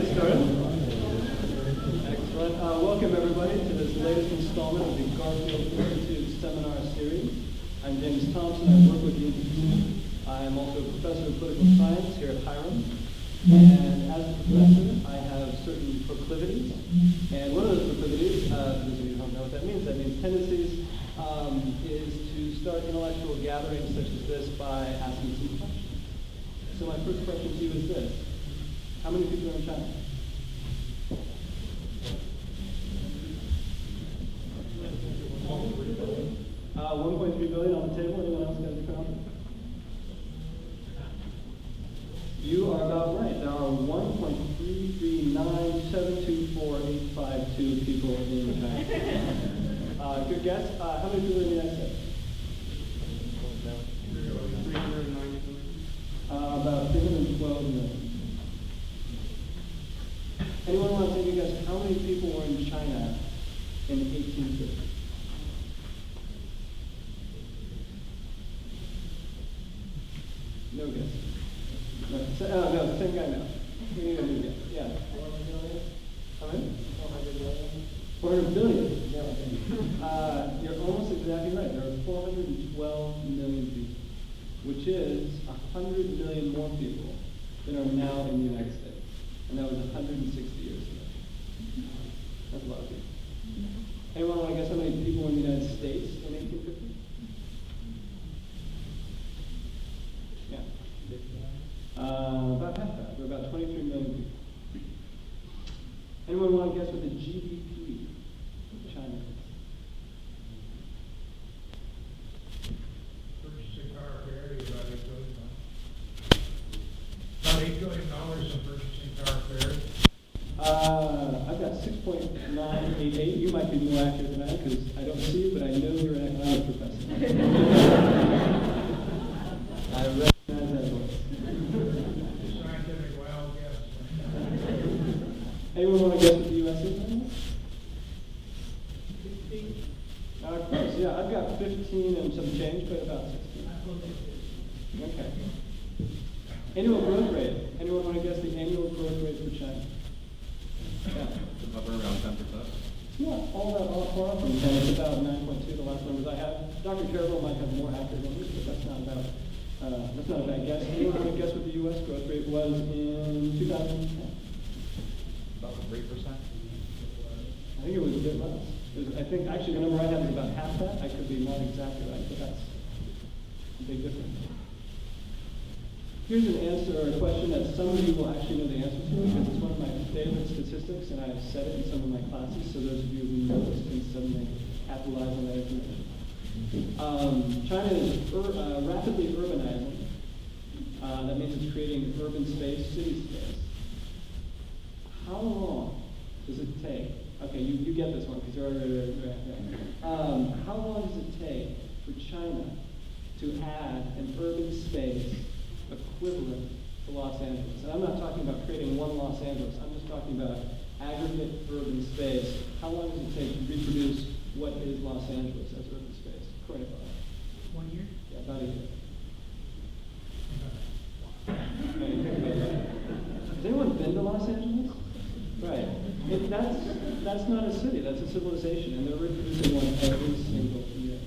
get started? Excellent. Welcome everybody to this latest installment of the Garfield Institute Seminar Series. I'm James Thompson. I work with the Institute. I am also a professor of political science here at Hiram. And as a professor, I have certain proclivities. And one of those proclivities, for those of you who don't know what that means tendencies, is to start intellectual gatherings such as this by asking some questions. So my first question to you is this. How many people are in China? $1.3 billion on the table. Anyone else got a different number? You are about right. There are 1.339724852 people in China. Good guess. How many people in the United States? 390. About 312 million. Anyone want to take a guess how many people were in China in 1850? No guess. No, the same guy now. We need a new guess. Yeah. 400 million? How many? 400 million. 400 billion? Yeah. You're almost exactly right. There are 412 million people, which is 100 million more people than are now in the United States. And that was 160 years ago. That's a lot of people. Anyone want to guess how many people were in the United States in 1850? Yeah. About half that. There were about 23 million people. Anyone want to guess what the GDP of China is? Purchasing power parity about $8 billion. About $8 billion in purchasing power parity. I've got 6.988. You might be more accurate than that because I don't see you, but I know you're an economics professor. I recognize that voice. Scientific wild guess. Anyone want to guess what the U.S. is right now? 15. Close. Yeah, I've got 15 and some change, but about 16. Okay. Annual growth rate. Anyone want to guess the annual growth rate for China? Yeah. Hover around 10%. Not all that far from 10. It's about 9.2, the last numbers I have. Dr. Karabell might have more accurate numbers, but that's not a bad guess. Anyone want to guess what the U.S. growth rate was in 2010? About 3%. I think it was a bit less. I think actually the number I have is about half that. I could be not exactly right, but that's a big difference. Here's an answer or a question that some of you will actually know the answer to because it's one of my favorite statistics and I've said it in some of my classes, so those of you who know this can suddenly capitalize on that information. China is rapidly urbanizing. That means it's creating urban space, city space. How long does it take? Okay, you get this one because you're already how long does it take for China to add an urban space equivalent to Los Angeles? And I'm not talking about creating one Los Angeles. I'm just talking about aggregate urban space. How long does it take to reproduce what is Los Angeles as urban space? According to 1 year? yeah, about a year. Has anyone been to Los Angeles? Right. That's not a city. That's a civilization, and they're reproducing one every single year.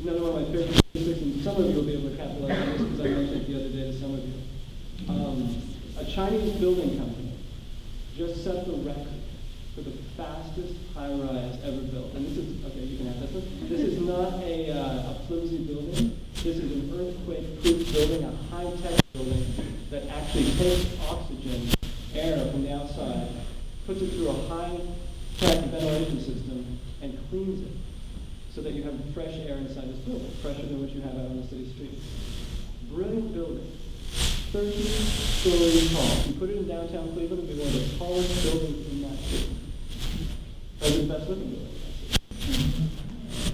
Another one of my favorite statistics, and some of you will be able to capitalize on this because I mentioned it the other day to some of you. A Chinese building company just set the record for the fastest high-rise ever built. And this is, okay, you can have this one. This is not a flimsy building. This is an earthquake-proof building, a high-tech building that actually takes oxygen, air from the outside, puts it through a high-tech ventilation system, and cleans it so that you have fresh air inside this building, fresher than what you have out on the city streets. Brilliant building. 30 stories tall. If you put it in downtown Cleveland, it'd be one of the tallest buildings in that city. That's the best living building.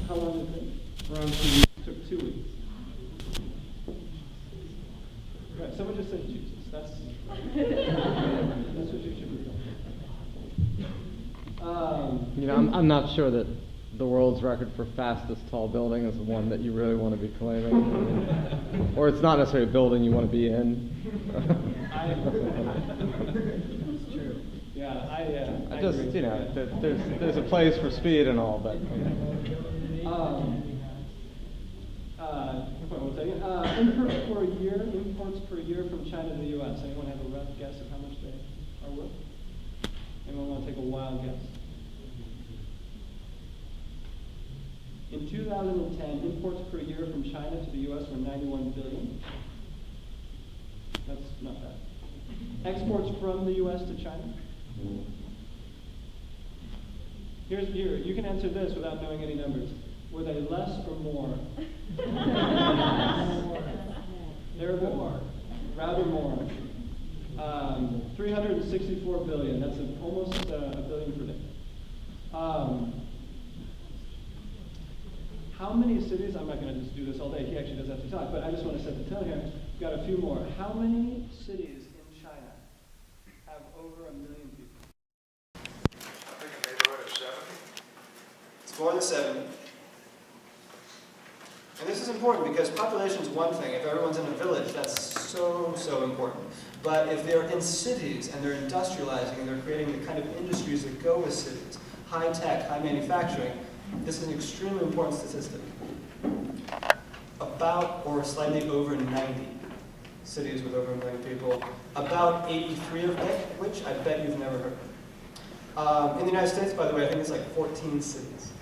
How long did it take? Around 2 weeks. It took 2 weeks. Right, someone just said Jesus. That's what you should be doing. I'm not sure that the world's record for fastest tall building is the one that you really want to be claiming. Or it's not necessarily a building you want to be in. know, there's a place for speed and all, but. One second. Imports per year from China to the U.S. Anyone have a rough guess of how much they are worth? Anyone want to take a wild guess? In 2010, imports per year from China to the U.S. were 91 billion. That's not bad. Exports from the U.S. to China? Here, you can answer this without knowing any numbers. Were they less or more? They're more. Rather more. 364 billion. That's almost a billion per day. How many cities, I'm not going to just do this all day, he actually does have to talk, but I just want to set the tone here. We've got a few more. How many cities in China have over 1 million people? I think a neighborhood of 70. It's more than 70. And this is important because population is one thing. If everyone's in a village, that's so important. But if they're in cities and they're industrializing and they're creating the kind of industries that go with cities, high tech, high manufacturing, this is an extremely important statistic. About or slightly over 90 cities with over 1 million people. About 83 of which I bet you've never heard of. In the United States, by the way, I think it's like 14 cities.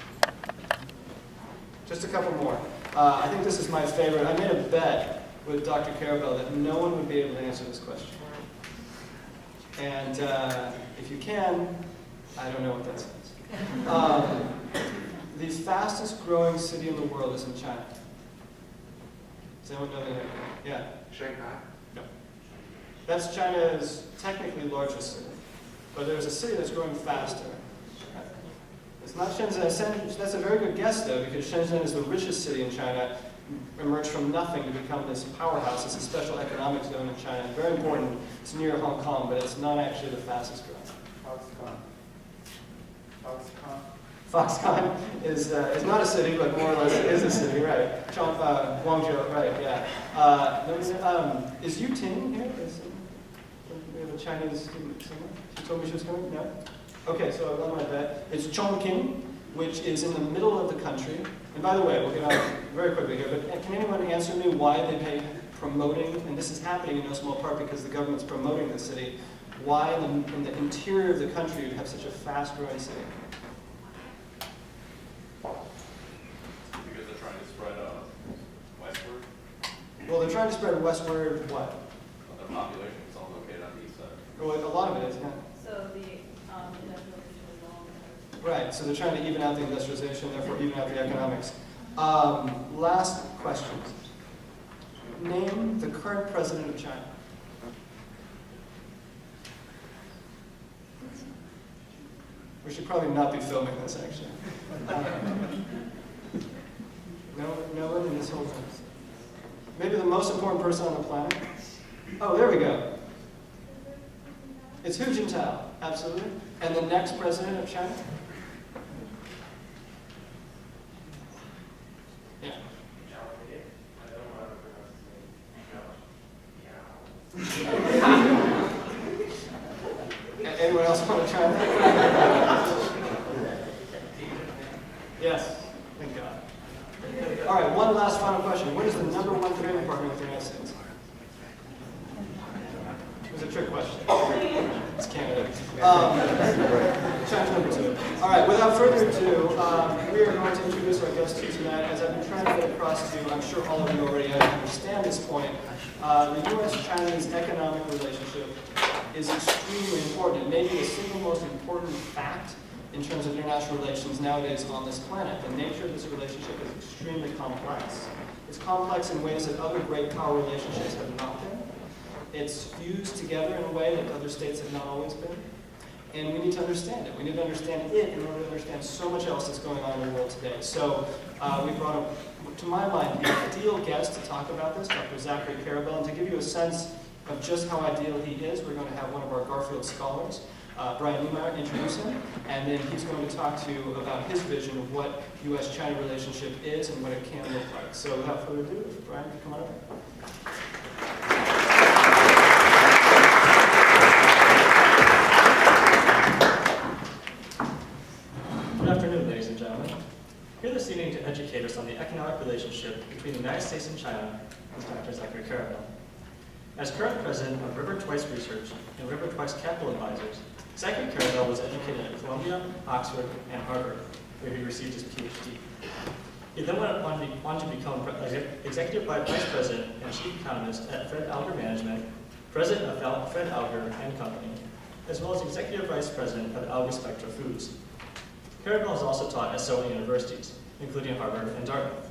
Just a couple more. I think this is my favorite. I made a bet with Dr. Karabell that no one would be able to answer this question. And if you can, I don't know what that says. The fastest growing city in the world is in China. Does anyone know the name? Yeah. Shanghai. No. That's China's technically largest city. But there's a city that's growing faster. It's not Shenzhen. That's a very good guess, though, because Shenzhen is the richest city in China, emerged from nothing to become this powerhouse. It's a special economic zone in China. Very important. It's near Hong Kong, but it's not actually the fastest growing. Foxconn is not a city, but more or less is a city, right? Guangzhou, right, yeah. Is Yu Ting here? We have a Chinese student somewhere? She told me she was coming? No? Okay, so I won my bet. It's Chongqing, which is in the middle of the country. And by the way, we'll get on very quickly here, but can anyone answer me why they pay promoting, and this is happening in no small part because the government's promoting the city, why in the interior of the country you have such a fast-growing city? Because they're trying to spread westward. Well, they're trying to spread westward what? Well, their population is all located on the east side. Well, a lot of it is, yeah. So the industrialization is long. Right, so they're trying to even out the industrialization, therefore even out the economics. Last question. Name the current president of China. We should probably not be filming this, actually. No one in this whole thing. Maybe the most important person on the planet? Oh, there we go. It's Hu Jintao, absolutely. And the next president of China? Yeah. Anyone else want to try that? Yes. Thank God. All right, one last final question. What is the number one trading partner with the United States? It was a trick question. It's Canada. China's number 2. All right, without further ado, we are going to introduce our guest to you tonight. As I've been trying to get across to you, I'm sure all of you already understand this point. The U.S.-Chinese economic relationship is extremely important. It may be the single most important fact in terms of international relations nowadays on this planet. The nature of this relationship is extremely complex. It's complex in ways that other great power relationships have not been. It's fused together in a way that other states have not always been. And we need to understand it. We need to understand it in order to understand so much else that's going on in the world today. So we brought up, to my mind, the ideal guest to talk about this, Dr. Zachary Karabell. And to give you a sense of just how ideal he is, we're going to have one of our Garfield scholars, Brian Niemeyer, introduce him, and then he's going to talk to you about his vision of what U.S.-China relationship is and what it can look like. So without further ado, Brian, come on up. States and China is Dr. Zachary Karabell. As current president of River Twice Research and River Twice Capital Advisors, Zachary Karabell was educated at Columbia, Oxford, and Harvard, where he received his PhD. He then went on to become Executive Vice President and Chief Economist at Fred Alger Management, President of Fred Alger and Company, as well as Executive Vice President of Alger Spectra Foods. Karabell has also taught at several universities, including Harvard and Dartmouth.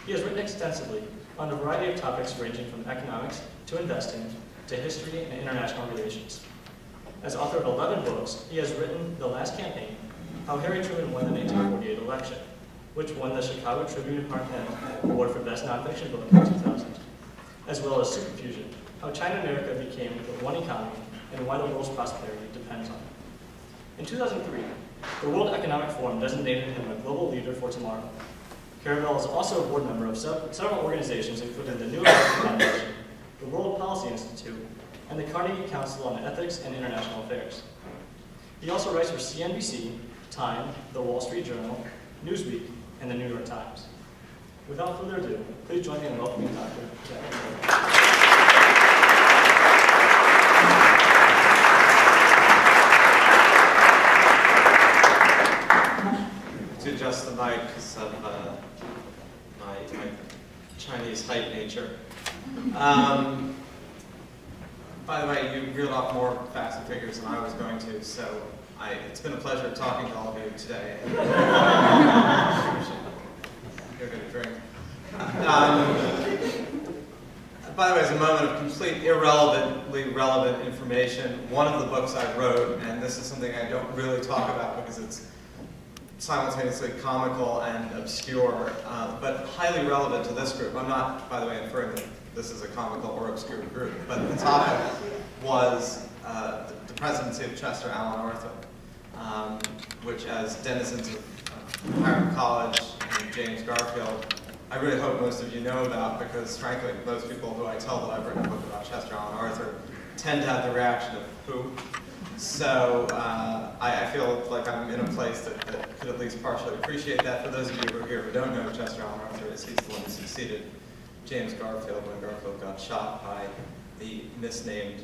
He has written extensively on a variety of topics ranging from economics to investing to history and international relations. As author of 11 books, he has written The Last Campaign, How Harry Truman Won the 1948 Election, which won the Chicago Tribune-Hartnett Award for Best Nonfiction Book in 2000, as well as Superfusion, How China America Became the One Economy and Why the World's Prosperity Depends on It. In 2003, the World Economic Forum designated him a global leader for tomorrow. Karabell is also a board member of several organizations, including the New American Foundation, the World Policy Institute, and the Carnegie Council on Ethics and International Affairs. He also writes for CNBC, Time, The Wall Street Journal, Newsweek, and the New York Times. Without further ado, please join me in welcoming Dr. Zachary. To adjust the mic because of my Chinese height nature. By the way, you reeled off more facts and figures than I was going to, so it's been a pleasure talking to all of you today. You're going to drink. By the way, as a moment of complete irrelevantly relevant information, one of the books I wrote, and this is something I don't really talk about because it's simultaneously comical and obscure, but highly relevant to this group. I'm not, by the way, inferring that this is a comical or obscure group, but the topic was the presidency of Chester Alan Arthur, which as denizens of Harvard College and James Garfield, I really hope most of you know about, because frankly, most people who I tell that I've written a book about Chester Alan Arthur tend to have the reaction of, who? So I feel like I'm in a place that could at least partially appreciate that. For those of you who are here who don't know who Chester Alan Arthur is, he's the one who succeeded James Garfield when Garfield got shot by the misnamed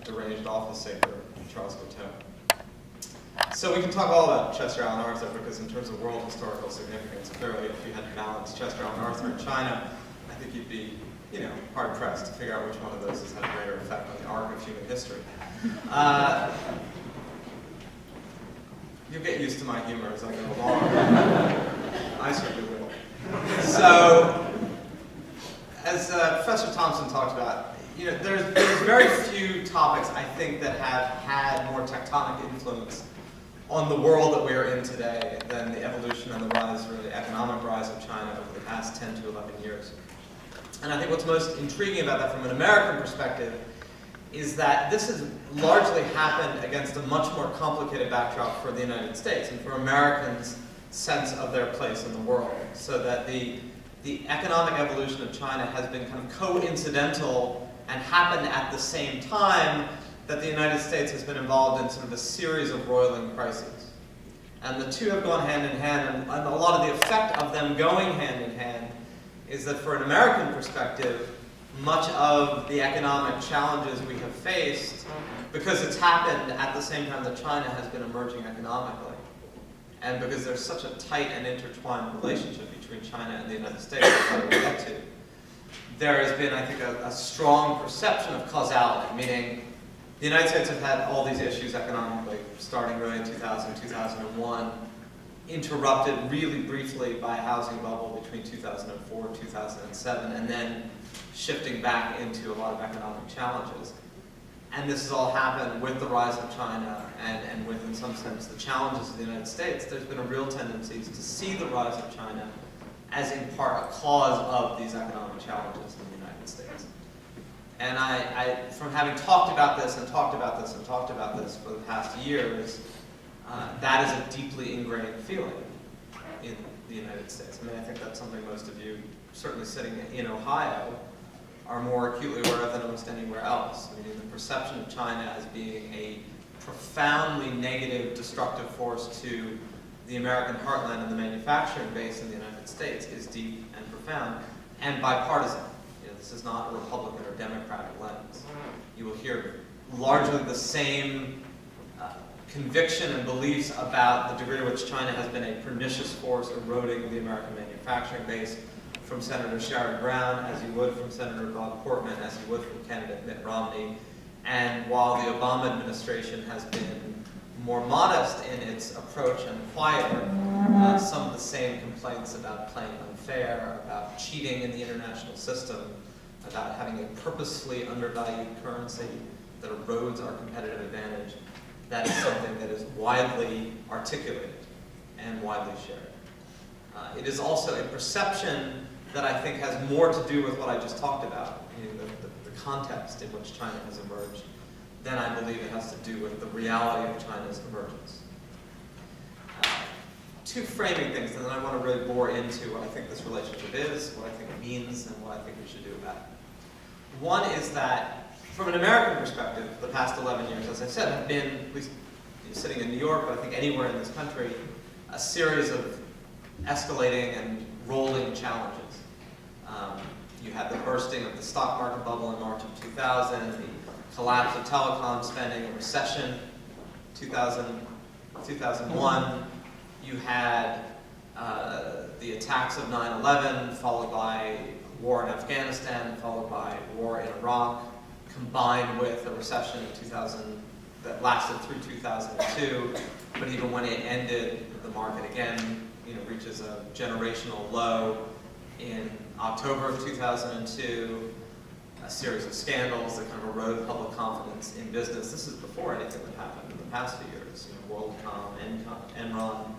deranged office saver Charles Guiteau. So we can talk all about Chester Alan Arthur because in terms of world historical significance, clearly if you had to balance Chester Alan Arthur and China, I think you'd be hard-pressed to figure out which one of those has had a greater effect on the arc of human history. You'll get used to my humor as I go along. I certainly will. So, as Professor Thompson talked about, there's very few topics, I think, that have had more tectonic influence on the world that we are in today than the evolution and the rise, really economic rise of China over the past 10 to 11 years. And I think what's most intriguing about that from an American perspective is that this has largely happened against a much more complicated backdrop for the United States and for Americans' sense of their place in the world. So that the economic evolution of China has been kind of coincidental and happened at the same time that the United States has been involved in sort of a series of roiling crises. And the two have gone hand in hand, and a lot of the effect of them going hand in hand is that for an American perspective, much of the economic challenges we have faced, because it's happened at the same time that China has been emerging economically, and because there's such a tight and intertwined relationship between China and the United States that we'll get to, there has been, I think, a strong perception of causality, meaning the United States have had all these issues economically, starting really in 2000, 2001, interrupted really briefly by a housing bubble between 2004 and 2007, and then shifting back into a lot of economic challenges. And this has all happened with the rise of China and with, in some sense, the challenges of the United States. There's been a real tendency to see the rise of China as in part a cause of these economic challenges in the United States. And I from having talked about this and talked about this and talked about this for the past years, that is a deeply ingrained feeling in the United States. I mean, I think that's something most of you, certainly sitting in Ohio, are more acutely aware of than almost anywhere else. I mean, the perception of China as being a profoundly negative, destructive force to the American heartland and the manufacturing base in the United States is deep and profound. profound, and bipartisan. This is not a Republican or Democratic lens. You will hear largely the same conviction and beliefs about the degree to which China has been a pernicious force eroding the American manufacturing base from Senator Sherrod Brown, as you would from Senator Bob Portman, as you would from candidate Mitt Romney. And while the Obama administration has been more modest in its approach and quieter, some of the same complaints about playing unfair, about cheating in the international system, about having a purposefully undervalued currency that erodes our competitive advantage, that is something that is widely articulated and widely shared. It is also a perception that I think has more to do with what I just talked about, meaning the context in which China has emerged, than I believe it has to do with the reality of China's emergence. Two framing things, and then I want to really bore into what I think this relationship is, what I think it means, and what I think we should do about it. One is that, from an American perspective, the past 11 years, as I said, have been, at least sitting in New York, but I think anywhere in this country, a series of escalating and rolling challenges. You had the bursting of the stock market bubble in March of 2000, the collapse of telecom spending, a recession, 2001. You had the attacks of 9/11, followed by war in Afghanistan, followed by war in Iraq, combined with a recession in 2000 that lasted through 2002. But even when it ended, the market again, reaches a generational low in October of 2002. A series of scandals that kind of erode public confidence in business. This is before anything that happened in the past few years. WorldCom, Enron.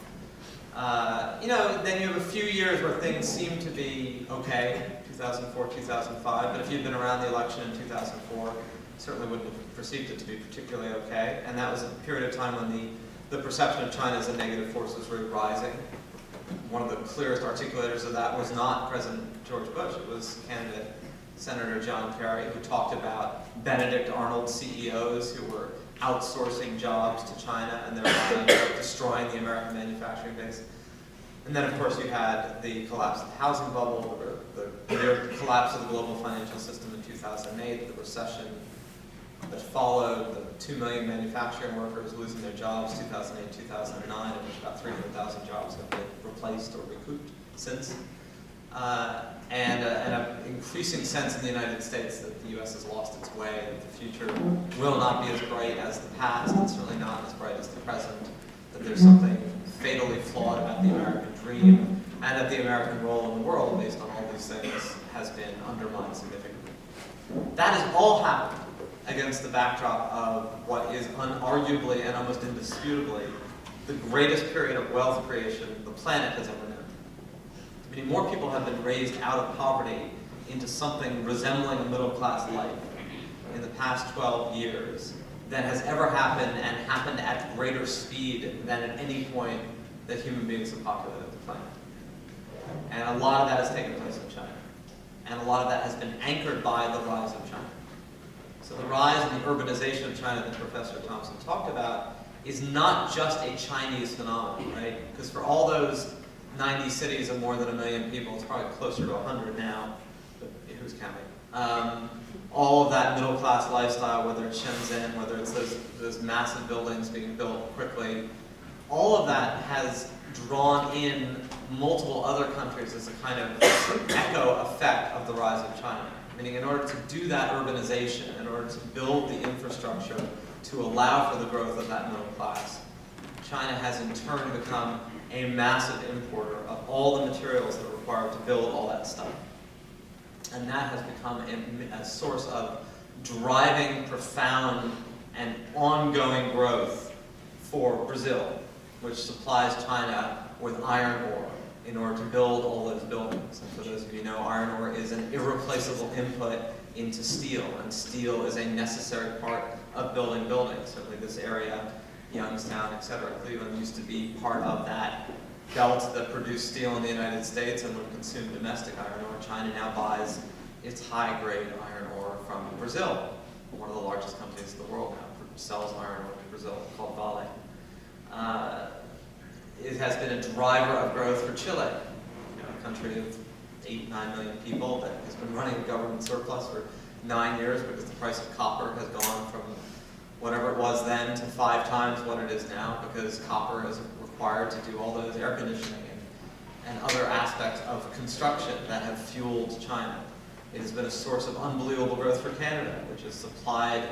Then you have a few years where things seem to be okay, 2004, 2005, but if you'd been around the election in 2004, certainly wouldn't have perceived it to be particularly okay. And that was a period of time when the perception of China as a negative force was really rising. One of the clearest articulators of that was not President George Bush. It was candidate Senator John Kerry, who talked about Benedict Arnold CEOs who were outsourcing jobs to China and thereby destroying the American manufacturing base. And then, of course, you had the collapse of the housing bubble, the near collapse of the global financial system in 2008, the recession that followed, the 2 million manufacturing workers losing their jobs 2008, 2009, in which about 300,000 jobs have been replaced or recouped since. And an increasing sense in the United States that the U.S. has lost its way, that the future will not be as bright as the past, and certainly not as bright as the present, that there's something fatally flawed about the American dream, and that the American role in the world, based on all these things, has been undermined significantly. That has all happened against the backdrop of what is unarguably and almost indisputably the greatest period of wealth creation the planet has ever known. Meaning more people have been raised out of poverty into something resembling a middle-class life in the past 12 years than has ever happened, and happened at greater speed than at any point that human beings have populated the planet. And a lot of that has taken place in China. And a lot of that has been anchored by the rise of China. So the rise and the urbanization of China that Professor Thompson talked about is not just a Chinese phenomenon, right? Because for all those 90 cities of more than 1 million people, it's probably closer to 100 now, but who's counting? All of that middle-class lifestyle, whether it's Shenzhen, whether it's those massive buildings being built quickly, all of that has drawn in multiple other countries as a kind of echo effect of the rise of China. Meaning in order to do that urbanization, in order to build the infrastructure to allow for the growth of that middle class, China has in turn become a massive importer of all the materials that are required to build all that stuff. And that has become a source of driving, profound, and ongoing growth for Brazil, which supplies China with iron ore in order to build all those buildings. And for those of you who know, iron ore is an irreplaceable input into steel, and steel is a necessary part of building buildings. Certainly this area, Youngstown, etc., Cleveland used to be part of that belt that produced steel in the United States and would consume domestic iron ore. China now buys its high-grade iron ore from Brazil, one of the largest companies in the world now sells iron ore to Brazil, called Vale. It has been a driver of growth for Chile, a country of 8, 9 million people, that has been running a government surplus for 9 years because the price of copper has gone from whatever it was then to 5 times what it is now, because copper is required to do all those air conditioning and other aspects of construction that have fueled China. It has been a source of unbelievable growth for Canada, which has supplied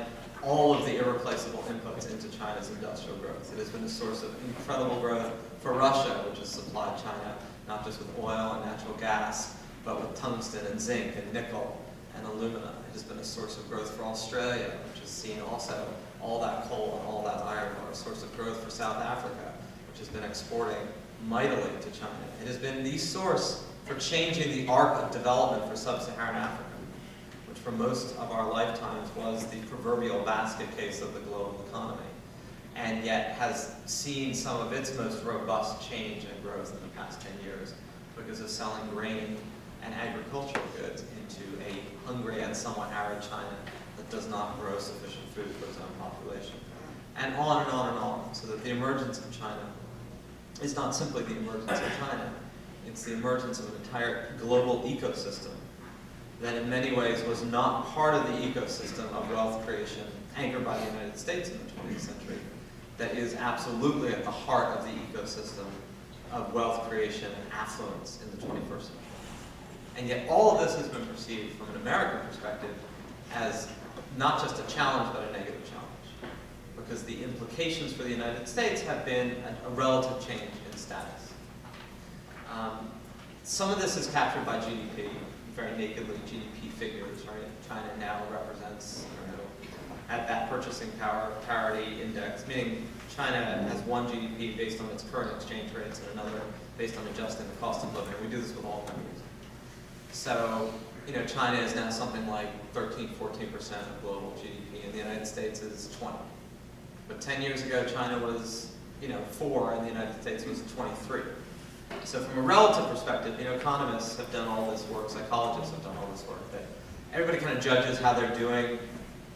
all of the irreplaceable inputs into China's industrial growth. It has been a source of incredible growth for Russia, which has supplied China not just with oil and natural gas, but with tungsten and zinc and nickel and alumina. It has been a source of growth for Australia, which has seen also all that coal and all that iron ore, a source of growth for South Africa, which has been exporting mightily to China. It has been the source for changing the arc of development for sub-Saharan Africa, which for most of our lifetimes was the proverbial basket case of the global economy, and yet has seen some of its most robust change and growth in the past 10 years because of selling grain and agricultural goods into a hungry and somewhat arid China that does not grow sufficient food for its own population. And on and on and on, so that the emergence of China is not simply the emergence of China, it's the emergence of an entire global ecosystem that in many ways was not part of the ecosystem of wealth creation anchored by the United States in the 20th century, that is absolutely at the heart of the ecosystem of wealth creation and affluence in the 21st century. And yet all of this has been perceived from an American perspective as not just a challenge, but a negative challenge, because the implications for the United States have been a relative change in status. Some of this is captured by GDP, very nakedly GDP figures, right? China now represents, at that purchasing power parity index, meaning China has one GDP based on its current exchange rates and another based on adjusting the cost of living. We do this with all countries. So, China is now something like 13, 14% of global GDP, and the United States is 20. But 10 years ago, China was, 4, and the United States was 23. So from a relative perspective, economists have done all this work, psychologists have done all this work, that everybody kind of judges how they're doing,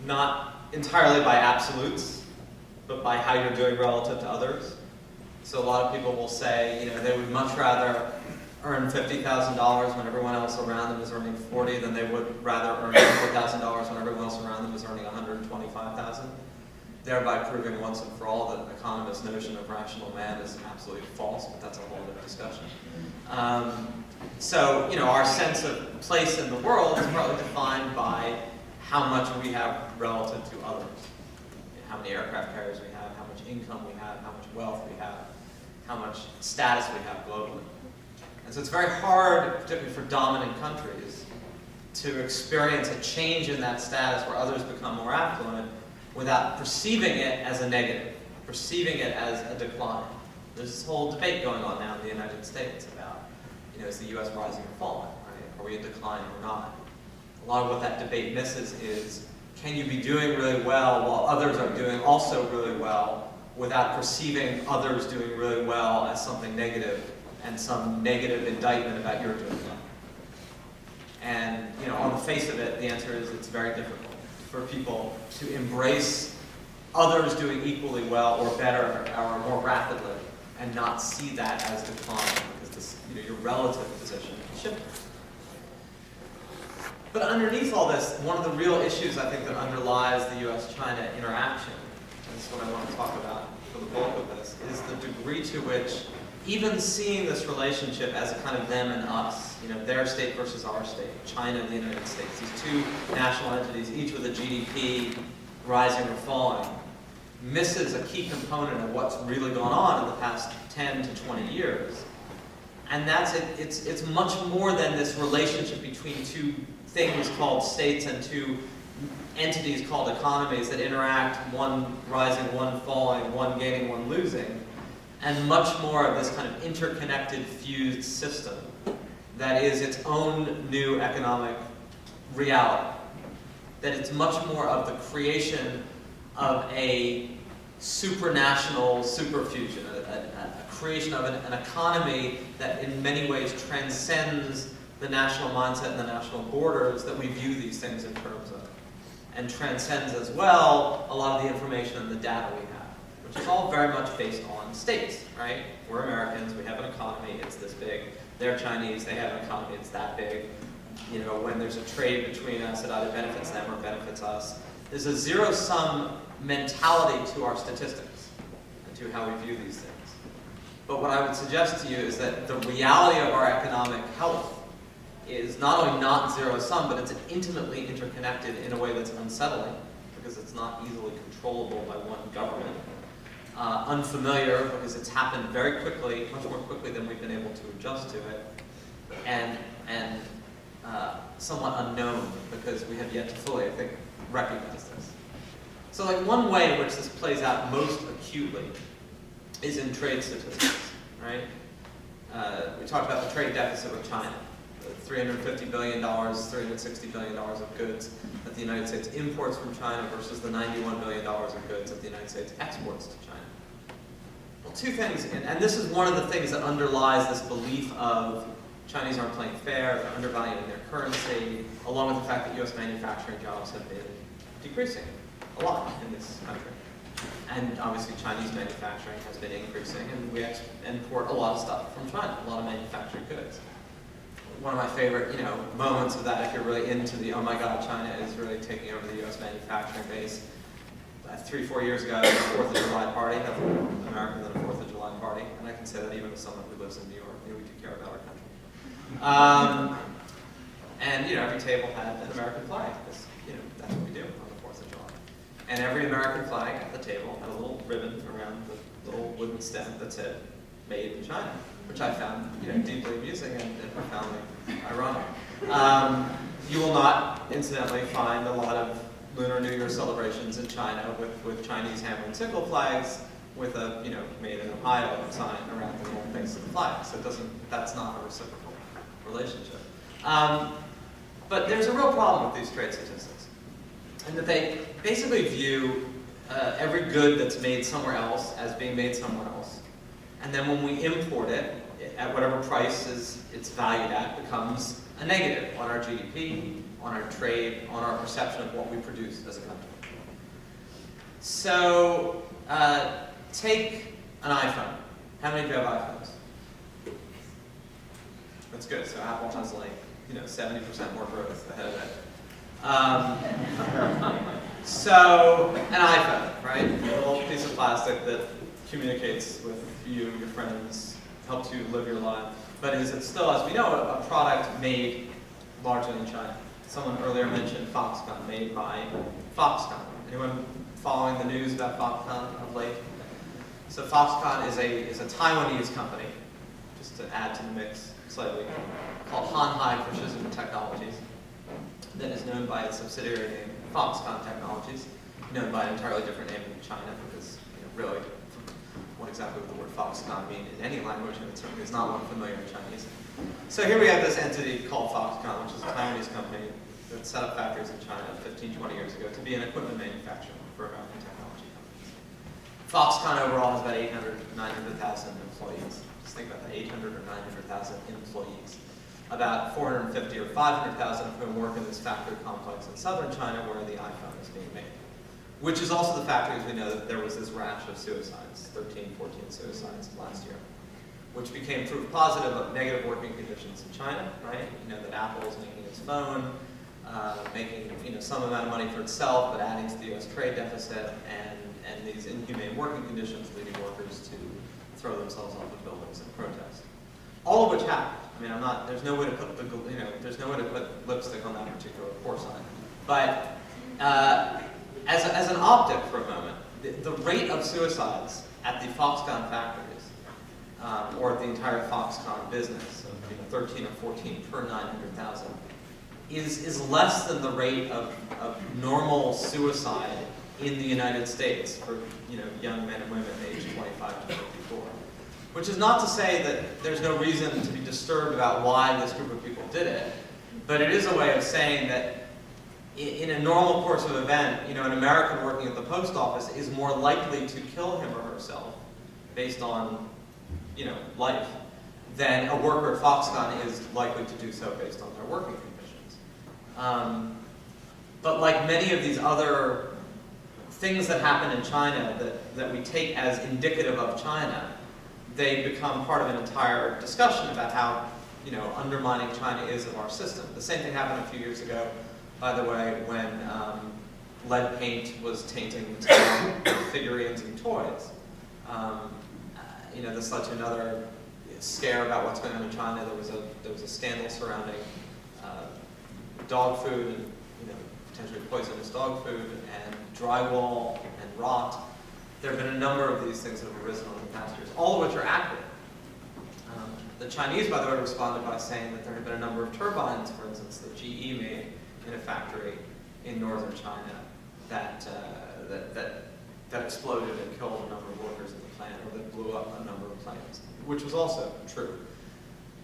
not entirely by absolutes, but by how you're doing relative to others. So a lot of people will say, they would much rather earn $50,000 when everyone else around them is earning 40 than they would rather earn $100,000 when everyone else around them is earning $125,000. Thereby proving once and for all that economists' notion of rational man is absolutely false, but that's a whole other discussion. So, our sense of place in the world is partly defined by how much we have relative to others. How many aircraft carriers we have, how much income we have, how much wealth we have, how much status we have globally. And so it's very hard, particularly for dominant countries, to experience a change in that status where others become more affluent without perceiving it as a negative, perceiving it as a decline. There's this whole debate going on now in the United States about, is the U.S. rising or falling, right? Are we in decline or not? A lot of what that debate misses is, can you be doing really well while others are doing also really well without perceiving others doing really well as something negative and some negative indictment about your doing well? And, on the face of it, the answer is it's very difficult for people to embrace others doing equally well or better or more rapidly and not see that as decline, because this, your relative position shifts. But underneath all this, one of the real issues I think that underlies the U.S.-China interaction, and this is what I want to talk about for the bulk of this, is the degree to which even seeing this relationship as a kind of them and us, their state versus our state, China and the United States, these two national entities, each with a GDP rising or falling, misses a key component of what's really gone on in the past 10 to 20 years. And that's it. It's much more than this relationship between two things called states and two entities called economies that interact, one rising, one falling, one gaining, one losing, and much more of this kind of interconnected, fused system that is its own new economic reality. That it's much more of the creation of a supranational superfusion, a creation of an economy that in many ways transcends the national mindset and the national borders that we view these things in terms of, and transcends as well a lot of the information and the data we have, which is all very much based on states, right? We're Americans, we have an economy, it's this big, They're Chinese, they have an economy that's that big. You know, when there's a trade between us, it either benefits them or benefits us. There's a zero-sum mentality to our statistics and to how we view these things. But what I would suggest to you is that the reality of our economic health is not only not zero-sum, but it's intimately interconnected in a way that's unsettling, because it's not easily controllable by one government. Unfamiliar, because it's happened very quickly, much more quickly than we've been able to adjust to it, and somewhat unknown, because we have yet to fully, I think, recognize this. So like one way in which this plays out most acutely is in trade statistics, right? We talked about the trade deficit with China. $350 billion, $360 billion of goods that the United States imports from China versus the $91 billion of goods that the United States exports to China. Well, two things, and this is one of the things that underlies this belief of Chinese aren't playing fair, they're undervaluing their currency, along with the fact that U.S. manufacturing jobs have been decreasing a lot in this country. And obviously Chinese manufacturing has been increasing, and we import a lot of stuff from China, a lot of manufactured goods. One of my favorite, moments of that, if you're really into the, oh my God, China is really taking over the U.S. manufacturing base. 3-4 years ago, the 4th of July party, nothing more American than a 4th of July party, and I can say that even as someone who lives in New York, we do care about our country. And every table had an American flag, because that's what we do on the 4th of July. And every American flag at the table had a little ribbon around the little wooden stem that said, "Made in China," which I found deeply amusing and profoundly ironic. You will not, incidentally, find a lot of Lunar New Year celebrations in China with Chinese hammer and sickle flags with a "Made in Ohio" sign around the whole base of the flag. So that's not a reciprocal relationship. But there's a real problem with these trade statistics, in that they basically view every good that's made somewhere else as being made somewhere else. And then when we import it, at whatever price it's valued at, becomes a negative on our GDP, on our trade, on our perception of what we produce as a country. So, take an iPhone. How many of you have iPhones? That's good. So Apple has 70% more growth ahead of it. So, an iPhone, right? A little piece of plastic that communicates with you, your friends, helps you live your life. But is it still, as we know, a product made largely in China? Someone earlier mentioned Foxconn, made by Foxconn. Anyone following the news about Foxconn of late? So Foxconn is a Taiwanese company, just to add to the mix slightly, called Hanhai Precision Technologies, that is known by its subsidiary name Foxconn Technologies, known by an entirely different name in China, because really, what exactly would the word Foxconn mean in any language, and it certainly is not one familiar in Chinese. So here we have this entity called Foxconn, which is a Taiwanese company that set up factories in China 15, 20 years ago to be an equipment manufacturer for American technology companies. Foxconn overall has about 800, 900,000 employees. Just think about that, 800 or 900,000 employees. About 450 or 500,000 of whom work in this factory complex in southern China where the iPhone is being made. Which is also the factory, as we know, that there was this rash of suicides, 13, 14 suicides last year, which became proof positive of negative working conditions in China, right? You know that Apple is making its phone, making some amount of money for itself, but adding to the U.S. trade deficit, and these inhumane working conditions leading workers to throw themselves off of buildings and protest. All of which happened. I mean, there's no way to put there's no way to put lipstick on that particular porcelain. But as an optic for a moment, the rate of suicides at the Foxconn factories, or the entire Foxconn business of 13 or 14 per 900,000, is less than the rate of normal suicide in the United States for young men and women aged 25 to 54. Which is not to say that there's no reason to be disturbed about why this group of people did it, but it is a way of saying that in a normal course of event, an American working at the post office is more likely to kill him or herself based on, life, than a worker at Foxconn is likely to do so based on their working conditions. But like many of these other things that happen in China that we take as indicative of China, they become part of an entire discussion about how undermining China is of our system. The same thing happened a few years ago, by the way, when lead paint was tainting figurines and toys. This led to another scare about what's going on in China. There was a scandal surrounding dog food and potentially poisonous dog food and drywall and rot. There have been a number of these things that have arisen over the past years, all of which are accurate. The Chinese, by the way, responded by saying that there had been a number of turbines, for instance, that GE made in a factory in northern China that exploded and killed a number of workers in the plant, or that blew up a number of planes, which was also true.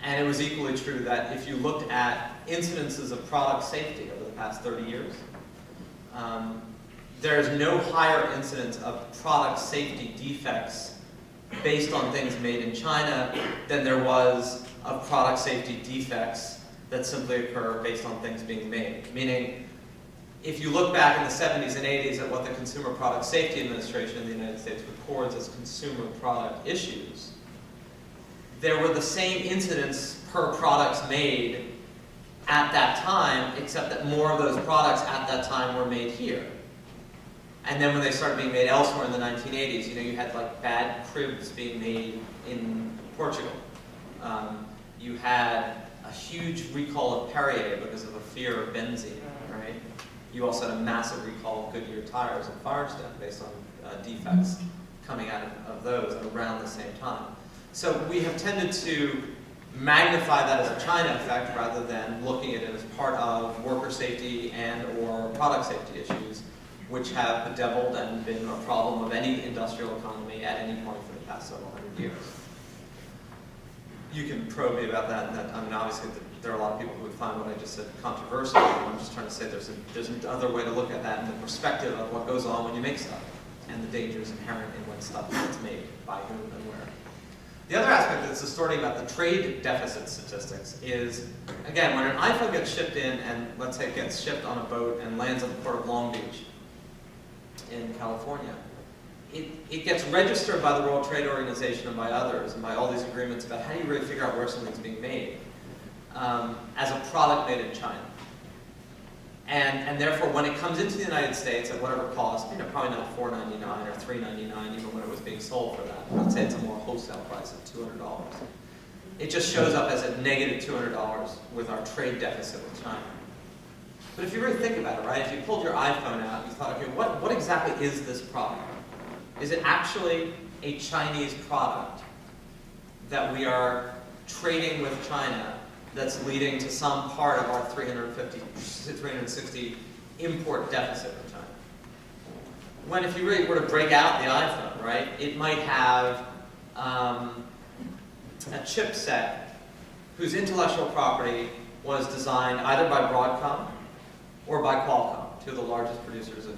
And it was equally true that if you looked at incidences of product safety over the past 30 years, there is no higher incidence of product safety defects based on things made in China than there was of product safety defects that simply occur based on things being made. Meaning, if you look back in the 70s and 80s at what the Consumer Product Safety Administration in the United States records as consumer product issues, there were the same incidents per products made at that time, except that more of those products at that time were made here. And then when they started being made elsewhere in the 1980s, you had like bad cribs being made in Portugal. You had a huge recall of Perrier because of a fear of benzene, right? You also had a massive recall of Goodyear tires in Firestone based on defects coming out of those around the same time. So we have tended to magnify that as a China effect rather than looking at it as part of worker safety and or product safety issues, which have bedeviled and been a problem of any industrial economy at any point for the past several hundred years. You can probe me about that, and obviously there are a lot of people who would find what I just said controversial. I'm just trying to say there's another way to look at that in the perspective of what goes on when you make stuff and the dangers inherent in when stuff gets made, by whom and where. The other aspect that's distorting about the trade deficit statistics is, again, when an iPhone gets shipped in, and let's say it gets shipped on a boat and lands at the port of Long Beach in California, it gets registered by the World Trade Organization and by others, and by all these agreements about how do you really figure out where something's being made, as a product made in China. And therefore, when it comes into the United States at whatever cost, probably not $4.99 or $3.99, even when it was being sold for that. Let's say it's a more wholesale price of $200. It just shows up as a negative $200 with our trade deficit with China. But if you really think about it, right, if you pulled your iPhone out and you thought, okay, what exactly is this product? Is it actually a Chinese product that we are trading with China that's leading to some part of our 360 import deficit with China? When if you really were to break out the iPhone, right, it might have a chipset whose intellectual property was designed either by Broadcom or by Qualcomm, two of the largest producers of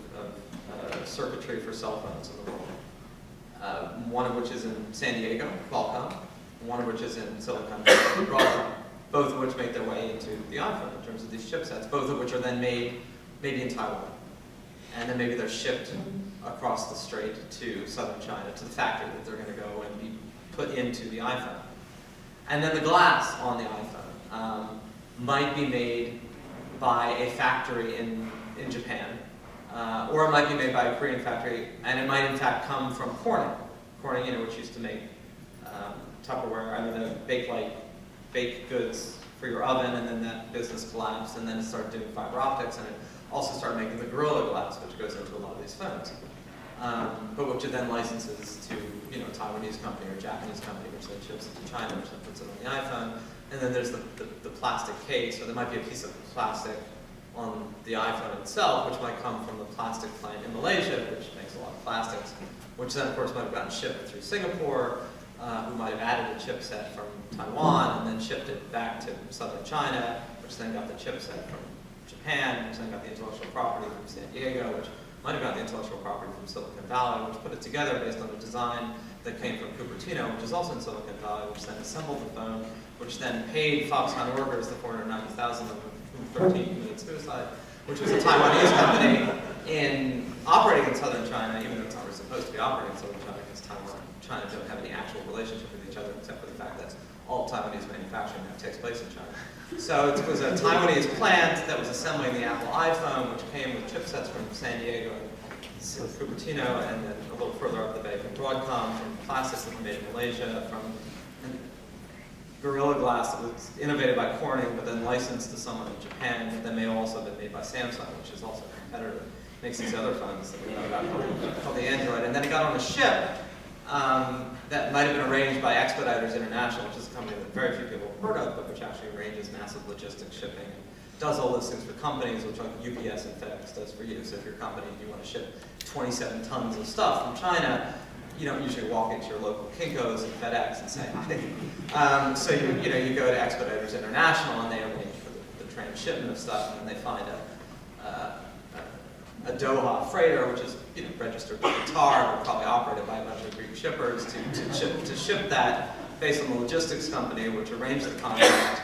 circuitry for cell phones in the world. One of which is in San Diego, Qualcomm, and one of which is in Silicon Valley, Broadcom, both of which make their way into the iPhone in terms of these chipsets, both of which are then made maybe in Taiwan. And then maybe they're shipped across the strait to southern China, to the factory that they're going to go and be put into the iPhone. And then the glass on the iPhone might be made by a factory in Japan, or it might be made by a Korean factory, and it might in fact come from Corning. Corning, which used to make Tupperware, baked goods for your oven, and then that business collapsed, and then it started doing fiber optics, and it also started making the Gorilla Glass, which goes into a lot of these phones, but which it then licenses to a Taiwanese company or a Japanese company, which then ships it to China, which then puts it on the iPhone. And then there's the plastic case, or there might be a piece of plastic on the iPhone itself, which might come from the plastic plant in Malaysia, which makes a lot of plastics, which then of course might have gotten shipped through Singapore, who might have added a chipset from Taiwan and then shipped it back to southern China, which then got the chipset from Japan, which then got the intellectual property from San Diego, which might have got the intellectual property from Silicon Valley, which put it together based on a design that came from Cupertino, which is also in Silicon Valley, which then assembled the phone, which then paid Foxconn workers the $490,000 of whom 13 committed suicide, which was a Taiwanese company operating in southern China, even though it's not supposed to be operating in southern China because Taiwan and China don't have any actual relationship with each other except for the fact that all Taiwanese manufacturing now takes place in China. So it was a Taiwanese plant that was assembling the Apple iPhone, which came with chipsets from San Diego and Cupertino, and then a little further up the bay from Broadcom, from plastics that were made in Malaysia, from Gorilla Glass that was innovated by Corning, but then licensed to someone in Japan, but then may also have been made by Samsung, which is also a competitor. Makes these other phones that we know about called the Android. And then it got on a ship that might have been arranged by Expeditors International, which is a company that very few people have heard of, but which actually arranges massive logistics shipping and does all those things for companies, which like UPS and FedEx does for you. So if you're a company and you want to ship 27 tons of stuff from China, you don't usually walk into your local Kinko's and FedEx and say, hi. So you go to Expeditors International and they arrange for the transshipment of stuff, and then they find a Doha freighter, which is registered to Qatar, but probably operated by a bunch of Greek shippers to ship that based on the logistics company, which arranged the contract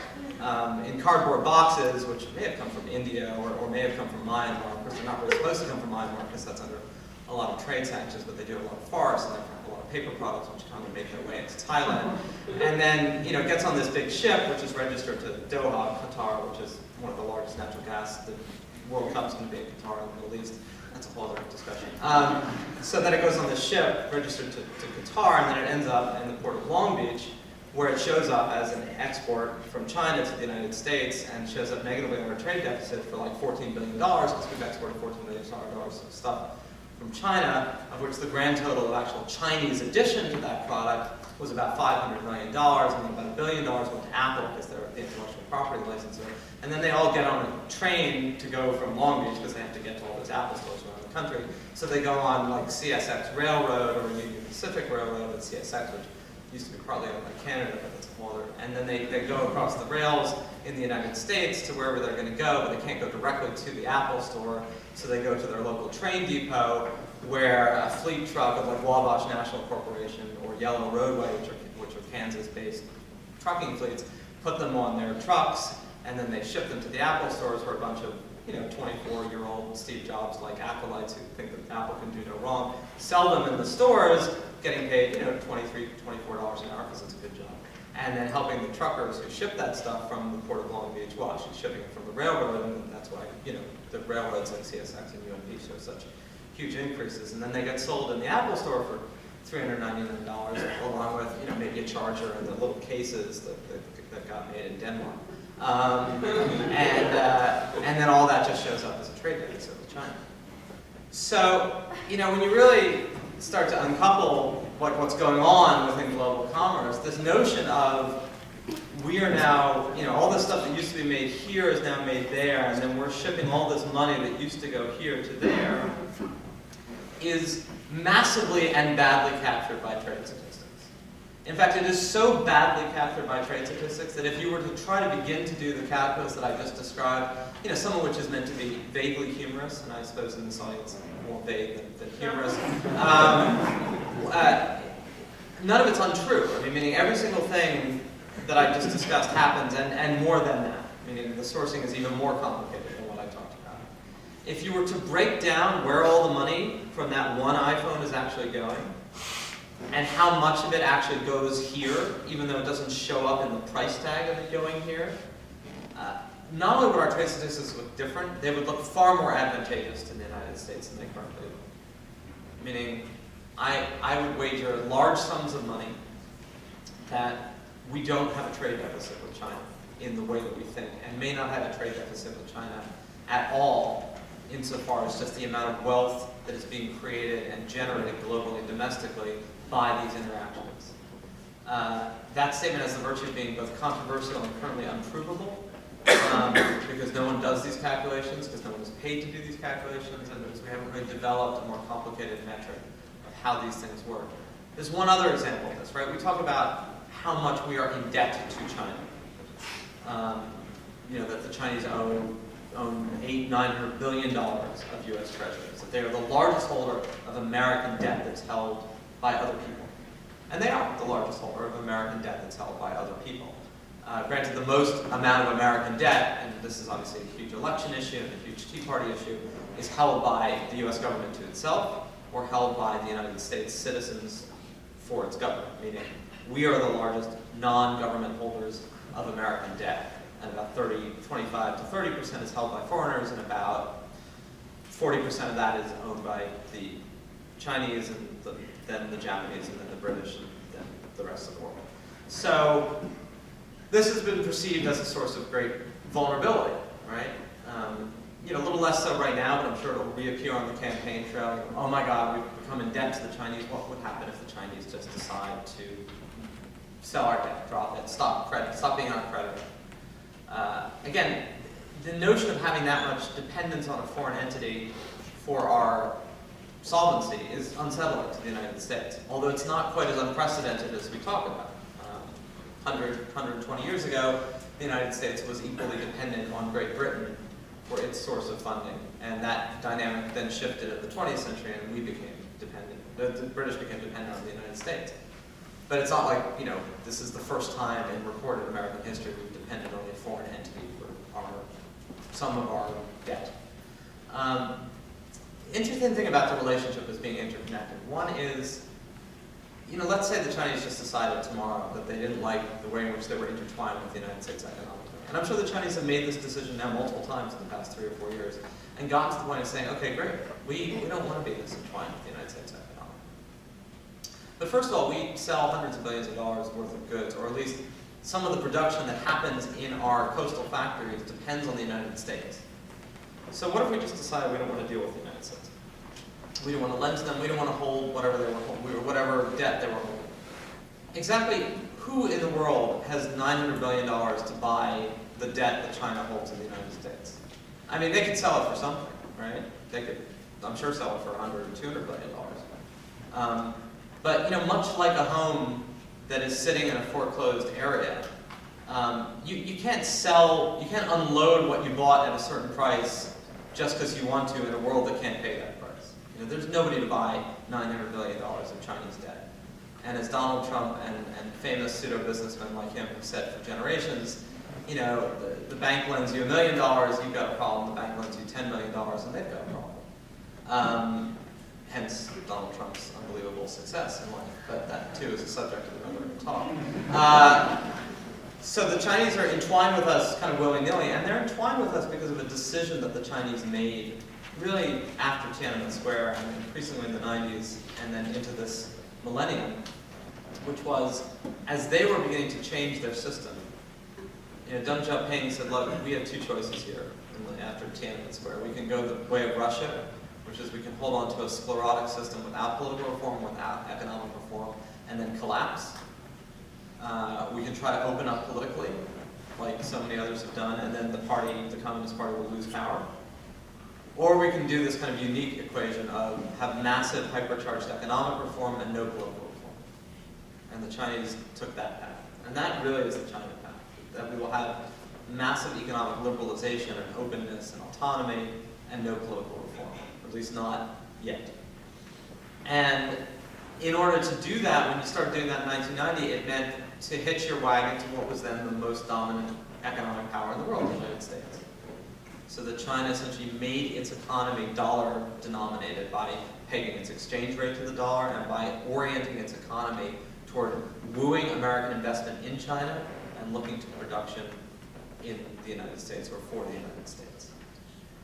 in cardboard boxes, which may have come from India or may have come from Myanmar. Of course, they're not really supposed to come from Myanmar because that's under a lot of trade sanctions, but they do a lot of forests and they have a lot of paper products which come and make their way into Thailand. And then it gets on this big ship, which is registered to Doha, Qatar, which is one of the largest natural gas. The World Cup's going to be in Qatar in the Middle East. That's a whole other discussion. So then it goes on this ship registered to Qatar, and then it ends up in the port of Long Beach, where it shows up as an export from China to the United States and shows up negatively on our trade deficit for like $14 billion because we've exported $14 billion of stuff from China, of which the grand total of actual Chinese addition to that product was about $500 million, and then about $1 billion went to Apple because they're the intellectual property licensor. And then they all get on a train to go from Long Beach because they have to get to all those Apple stores around the country. So they go on like CSX Railroad or Union Pacific Railroad at CSX, which used to be partly owned by Canada, but that's a whole other. And then they go across the rails in the United States to wherever they're going to go, but they can't go directly to the Apple store. So they go to their local train depot, where a fleet truck of like Wabash National Corporation or Yellow Roadway, which are Kansas-based trucking fleets, put them on their trucks, and then they ship them to the Apple stores where a bunch of 24-year-old Steve Jobs-like acolytes who think that Apple can do no wrong sell them in the stores, getting paid $23, $24 an hour because it's a good job, and then helping the truckers who ship that stuff from the port of Long Beach, well, actually shipping it from the railroad, and that's why the railroads like CSX and UNP show such huge increases, and then they get sold in the Apple store for $399, along with maybe a charger and the little cases that got made in Denmark, and then all that just shows up as a trade deficit with China. So when you really start to uncouple what's going on within global commerce, this notion of we are now, all this stuff that used to be made here is now made there, and then we're shipping all this money that used to go here to there, is massively and badly captured by trade statistics. In fact, it is so badly captured by trade statistics that if you were to try to begin to do the calculus that I just described, some of which is meant to be vaguely humorous, and I suppose in this audience more vague than humorous, none of it's untrue. Meaning every single thing that I just discussed happens, and more than that. Meaning the sourcing is even more complicated than what I talked about. If you were to break down where all the money from that one iPhone is actually going, and how much of it actually goes here, even though it doesn't show up in the price tag of it going here, not only would our trade statistics look different, they would look far more advantageous to the United States than they currently look. Meaning, I would wager large sums of money that we don't have a trade deficit with China in the way that we think, and may not have a trade deficit with China at all, insofar as just the amount of wealth that is being created and generated globally and domestically by these interactions. That statement has the virtue of being both controversial and currently unprovable, because no one does these calculations, because no one is paid to do these calculations, and because we haven't really developed a more complicated metric of how these things work. There's one other example of this, right? We talk about how much we are indebted to China. That the Chinese own $800–900 billion of U.S. treasuries. That they are the largest holder of American debt that's held by other people. And they are the largest holder of American debt that's held by other people. Granted, the most amount of American debt, and this is obviously a huge election issue and a huge Tea Party issue, is held by the U.S. government to itself. or held by the United States citizens for its government, meaning we are the largest non-government holders of American debt, and about 25 to 30% is held by foreigners, and about 40% of that is owned by the Chinese, and then the Japanese, and then the British, and then the rest of the world. So this has been perceived as a source of great vulnerability, right? A little less so right now, but I'm sure it'll reappear on the campaign trail. Oh my God, we've become in debt to the Chinese. What would happen if the Chinese just decide to sell our debt, drop it, stop being our creditor? Again, the notion of having that much dependence on a foreign entity for our solvency is unsettling to the United States, although it's not quite as unprecedented as we talk about. 120 years ago, the United States was equally dependent on Great Britain for its source of funding, and that dynamic then shifted in the 20th century, and we became dependent. The British became dependent on the United States. But it's not like, this is the first time in recorded American history we've depended on a foreign entity for some of our debt. Interesting thing about the relationship as being interconnected. One is, let's say the Chinese just decided tomorrow that they didn't like the way in which they were intertwined with the United States economically. And I'm sure the Chinese have made this decision now multiple times in the past 3 or 4 years and gotten to the point of saying, okay, great, we don't want to be this entwined with the United States economy. But first of all, we sell hundreds of billions of dollars worth of goods, or at least some of the production that happens in our coastal factories depends on the United States. So what if we just decide we don't want to deal with the United States? We don't want to lend to them, we don't want to hold whatever they were holding, whatever debt they were holding. Exactly who in the world has $900 billion to buy the debt that China holds in the United States? I mean, they could sell it for something, right? They could, I'm sure, sell it for $100 or $200 billion. But much like a home that is sitting in a foreclosed area, you can't unload what you bought at a certain price just because you want to in a world that can't pay that price. There's nobody to buy $900 billion of Chinese debt. And as Donald Trump and famous pseudo-businessmen like him have said for generations, the bank lends you $1 million, you've got a problem. The bank lends you $10 million, and they've got a problem. Hence Donald Trump's unbelievable success in life. But that, too, is a subject of another talk. So the Chinese are entwined with us kind of willy-nilly, and they're entwined with us because of a decision that the Chinese made really after Tiananmen Square, and increasingly in the 90s, and then into this millennium, which was, as they were beginning to change their system, Deng Xiaoping said, look, we have two choices here after Tiananmen Square. We can go the way of Russia, which is we can hold on to a sclerotic system without political reform, without economic reform, and then collapse. We can try to open up politically, like so many others have done, and then the Communist Party will lose power. Or we can do this kind of unique equation of have massive hypercharged economic reform and no political reform. And the Chinese took that path. And that really is the China path, that we will have massive economic liberalization and openness and autonomy and no political reform, at least not yet. And in order to do that, when you start doing that in 1990, it meant to hitch your wagon to what was then the most dominant economic power in the world, the United States. So that China essentially made its economy dollar-denominated by pegging its exchange rate to the dollar and by orienting its economy toward wooing American investment in China and looking to production in the United States or for the United States.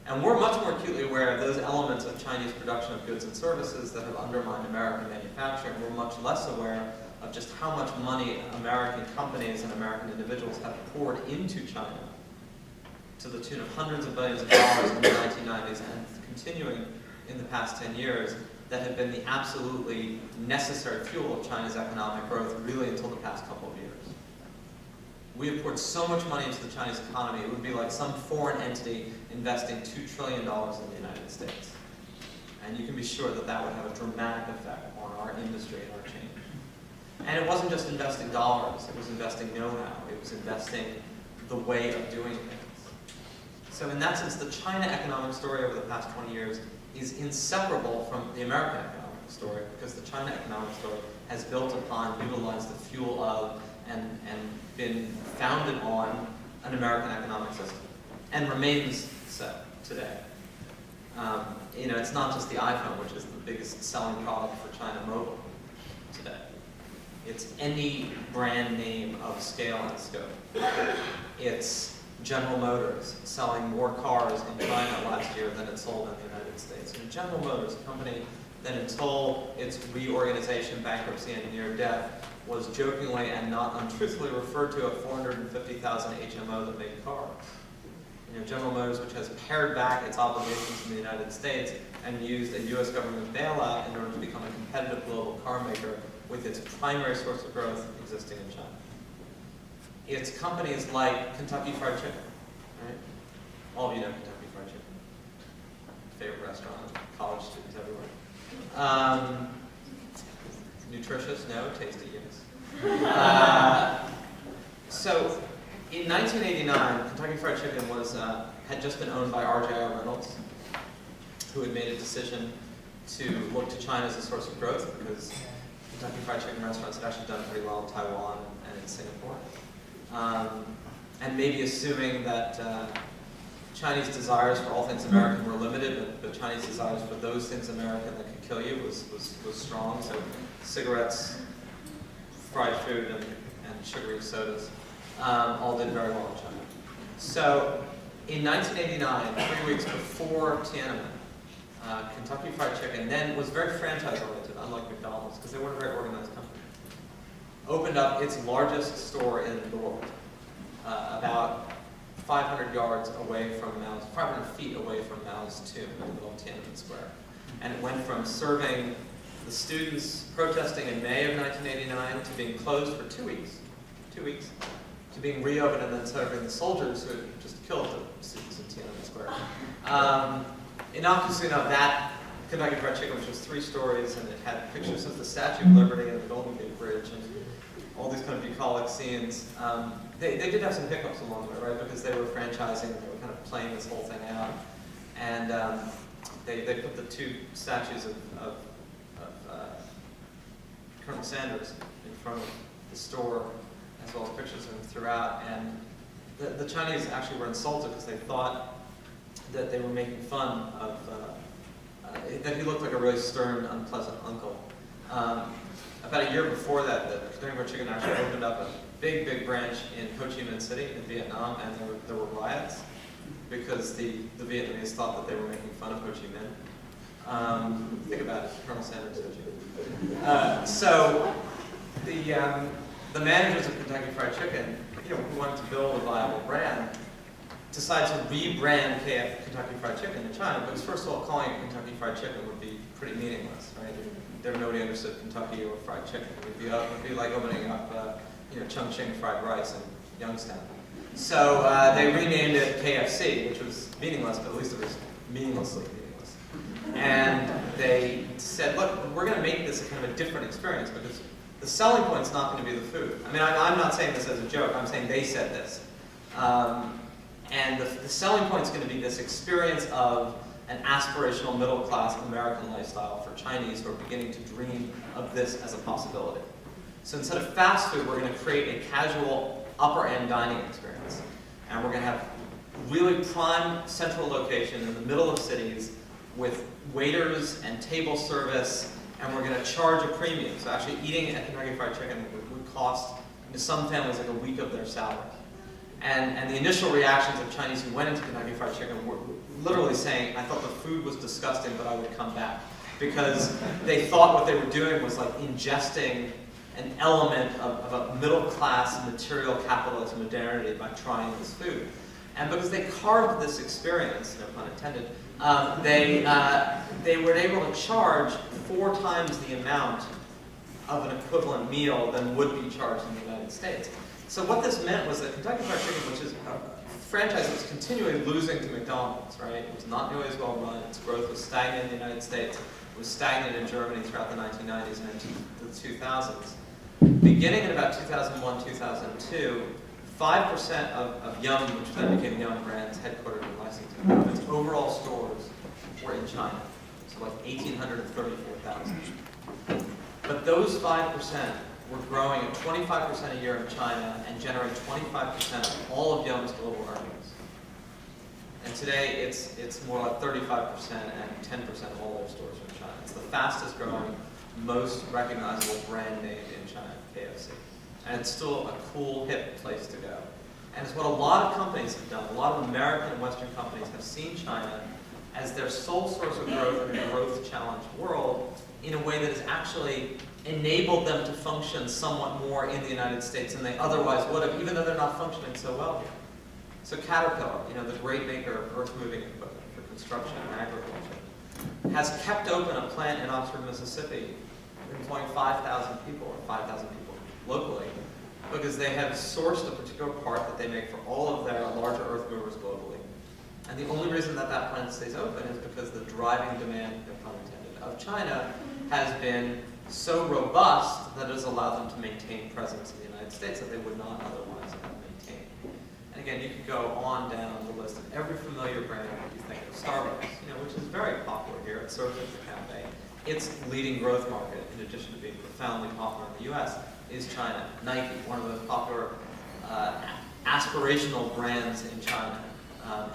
And we're much more acutely aware of those elements of Chinese production of goods and services that have undermined American manufacturing. We're much less aware of just how much money American companies and American individuals have poured into China to the tune of hundreds of billions of dollars in the 1990s and continuing in the past 10 years that have been the absolutely necessary fuel of China's economic growth really until the past couple of years. We have poured so much money into the Chinese economy, it would be like some foreign entity investing $2 trillion in the United States. And you can be sure that that would have a dramatic effect on our industry and our change. And it wasn't just investing dollars, it was investing know-how, it was investing the way of doing things. So in that sense, the China economic story over the past 20 years is inseparable from the American economic story, because the China economic story has built upon, utilized the fuel of, and been founded on an American economic system, and remains so today. it's not just the iPhone, which is the biggest selling product for China Mobile today. It's any brand name of scale and scope. It's General Motors selling more cars in China last year than it sold in the United States. And General Motors, a company that until its reorganization, bankruptcy, and near death, was jokingly and not untruthfully referred to a 450,000 HMO that made cars. General Motors, which has pared back its obligations in the United States and used a U.S. government bailout in order to become a competitive global car maker with its primary source of growth existing in China. It's companies like Kentucky Fried Chicken, right? All of you know Kentucky Fried Chicken. Favorite restaurant, college students everywhere. Nutritious? No. Tasty? Yes. So, in 1989, Kentucky Fried Chicken had just been owned by R.J.R. Reynolds, who had made a decision to look to China as a source of growth because Kentucky Fried Chicken restaurants had actually done pretty well in Taiwan and in Singapore. And maybe assuming that Chinese desires for all things American were limited, but Chinese desires for those things American that could kill you was strong. So cigarettes, fried food, and sugary sodas all did very well in China. So in 1989, 3 weeks before Tiananmen, Kentucky Fried Chicken then was very franchise-oriented, unlike McDonald's, because they weren't a very organized company. Opened up its largest store in the world, about 500 yards away from 500 feet away from Mao's tomb in the middle of Tiananmen Square. And it went from serving the students protesting in May of 1989 to being closed for 2 weeks, to being reopened and then serving the soldiers who had just killed the students in Tiananmen Square. Innocuously enough, that Kentucky Fried Chicken, which was 3 stories, and it had pictures of the Statue of Liberty and the Golden Gate Bridge and all these kind of bucolic scenes. They did have some hiccups along the way, right? Because they were franchising, they were kind of playing this whole thing out. And they put the 2 statues of Colonel Sanders in front of the store, as well as pictures of him throughout. And the Chinese actually were insulted because they thought that they were making fun of, that he looked like a really stern, unpleasant uncle. About a year before that, the Kentucky Fried Chicken actually opened up a big branch in Ho Chi Minh City in Vietnam, and there were riots because the Vietnamese thought that they were making fun of Ho Chi Minh. Think about it, Colonel Sanders, Ho Chi Minh. So the managers of Kentucky Fried Chicken, who wanted to build a viable brand, decided to rebrand Kentucky Fried Chicken in China, because first of all, calling it Kentucky Fried Chicken would be pretty meaningless, right? Nobody understood Kentucky or fried chicken. It would be like opening up, Chongqing fried rice in Youngstown. So they renamed it KFC, which was meaningless, but at least it was meaninglessly meaningless. And they said, look, we're going to make this a kind of a different experience because the selling point's not going to be the food. I mean, I'm not saying this as a joke. I'm saying they said this. And the selling point is going to be this experience of an aspirational middle-class American lifestyle for Chinese who are beginning to dream of this as a possibility. So instead of fast food, we're going to create a casual upper-end dining experience. And we're going to have really prime central location in the middle of cities with waiters and table service, and we're going to charge a premium. So actually eating at Kentucky Fried Chicken would cost some families like a week of their salary. And the initial reactions of Chinese who went into Kentucky Fried Chicken were literally saying, I thought the food was disgusting, but I would come back. Because they thought what they were doing was like ingesting an element of a middle-class material capitalist modernity by trying this food. And because they carved this experience, no pun intended, they were able to charge 4 times the amount of an equivalent meal than would be charged in the United States. So what this meant was that Kentucky Fried Chicken, which is a franchise that was continually losing to McDonald's, right? It was not nearly as well run. Its growth was stagnant in the United States. It was stagnant in Germany throughout the 1990s and into the 2000s. Beginning in about 2001, 2002, 5% of Yum, which then became Yum Brands, headquartered in Lexington, of its overall stores were in China. So like 1,834,000. But those 5% were growing at 25% a year in China and generating 25% of all of Yum's global earnings. And today, it's more like 35% and 10% of all their stores are in China. It's the fastest growing, most recognizable brand name in China, KFC. And it's still a cool, hip place to go. And it's what a lot of companies have done. A lot of American and Western companies have seen China as their sole source of growth in a growth-challenged world in a way that has actually enabled them to function somewhat more in the United States than they otherwise would have, even though they're not functioning so well here. So Caterpillar, the great maker of earth-moving equipment for construction and agriculture, has kept open a plant in Oxford, Mississippi, employing 5,000 people, or 5,000 people locally, because they have sourced a particular part that they make for all of their larger earth movers globally. And the only reason that that plant stays open is because the driving demand, no pun intended, of China has been so robust that it has allowed them to maintain presence in the United States that they would not otherwise have maintained. And again, you could go on down the list of every familiar brand that you think of. Starbucks, which is very popular here. It serves as a cafe. Its leading growth market, in addition to being profoundly popular in the U.S., is China. Nike, one of the most popular aspirational brands in China.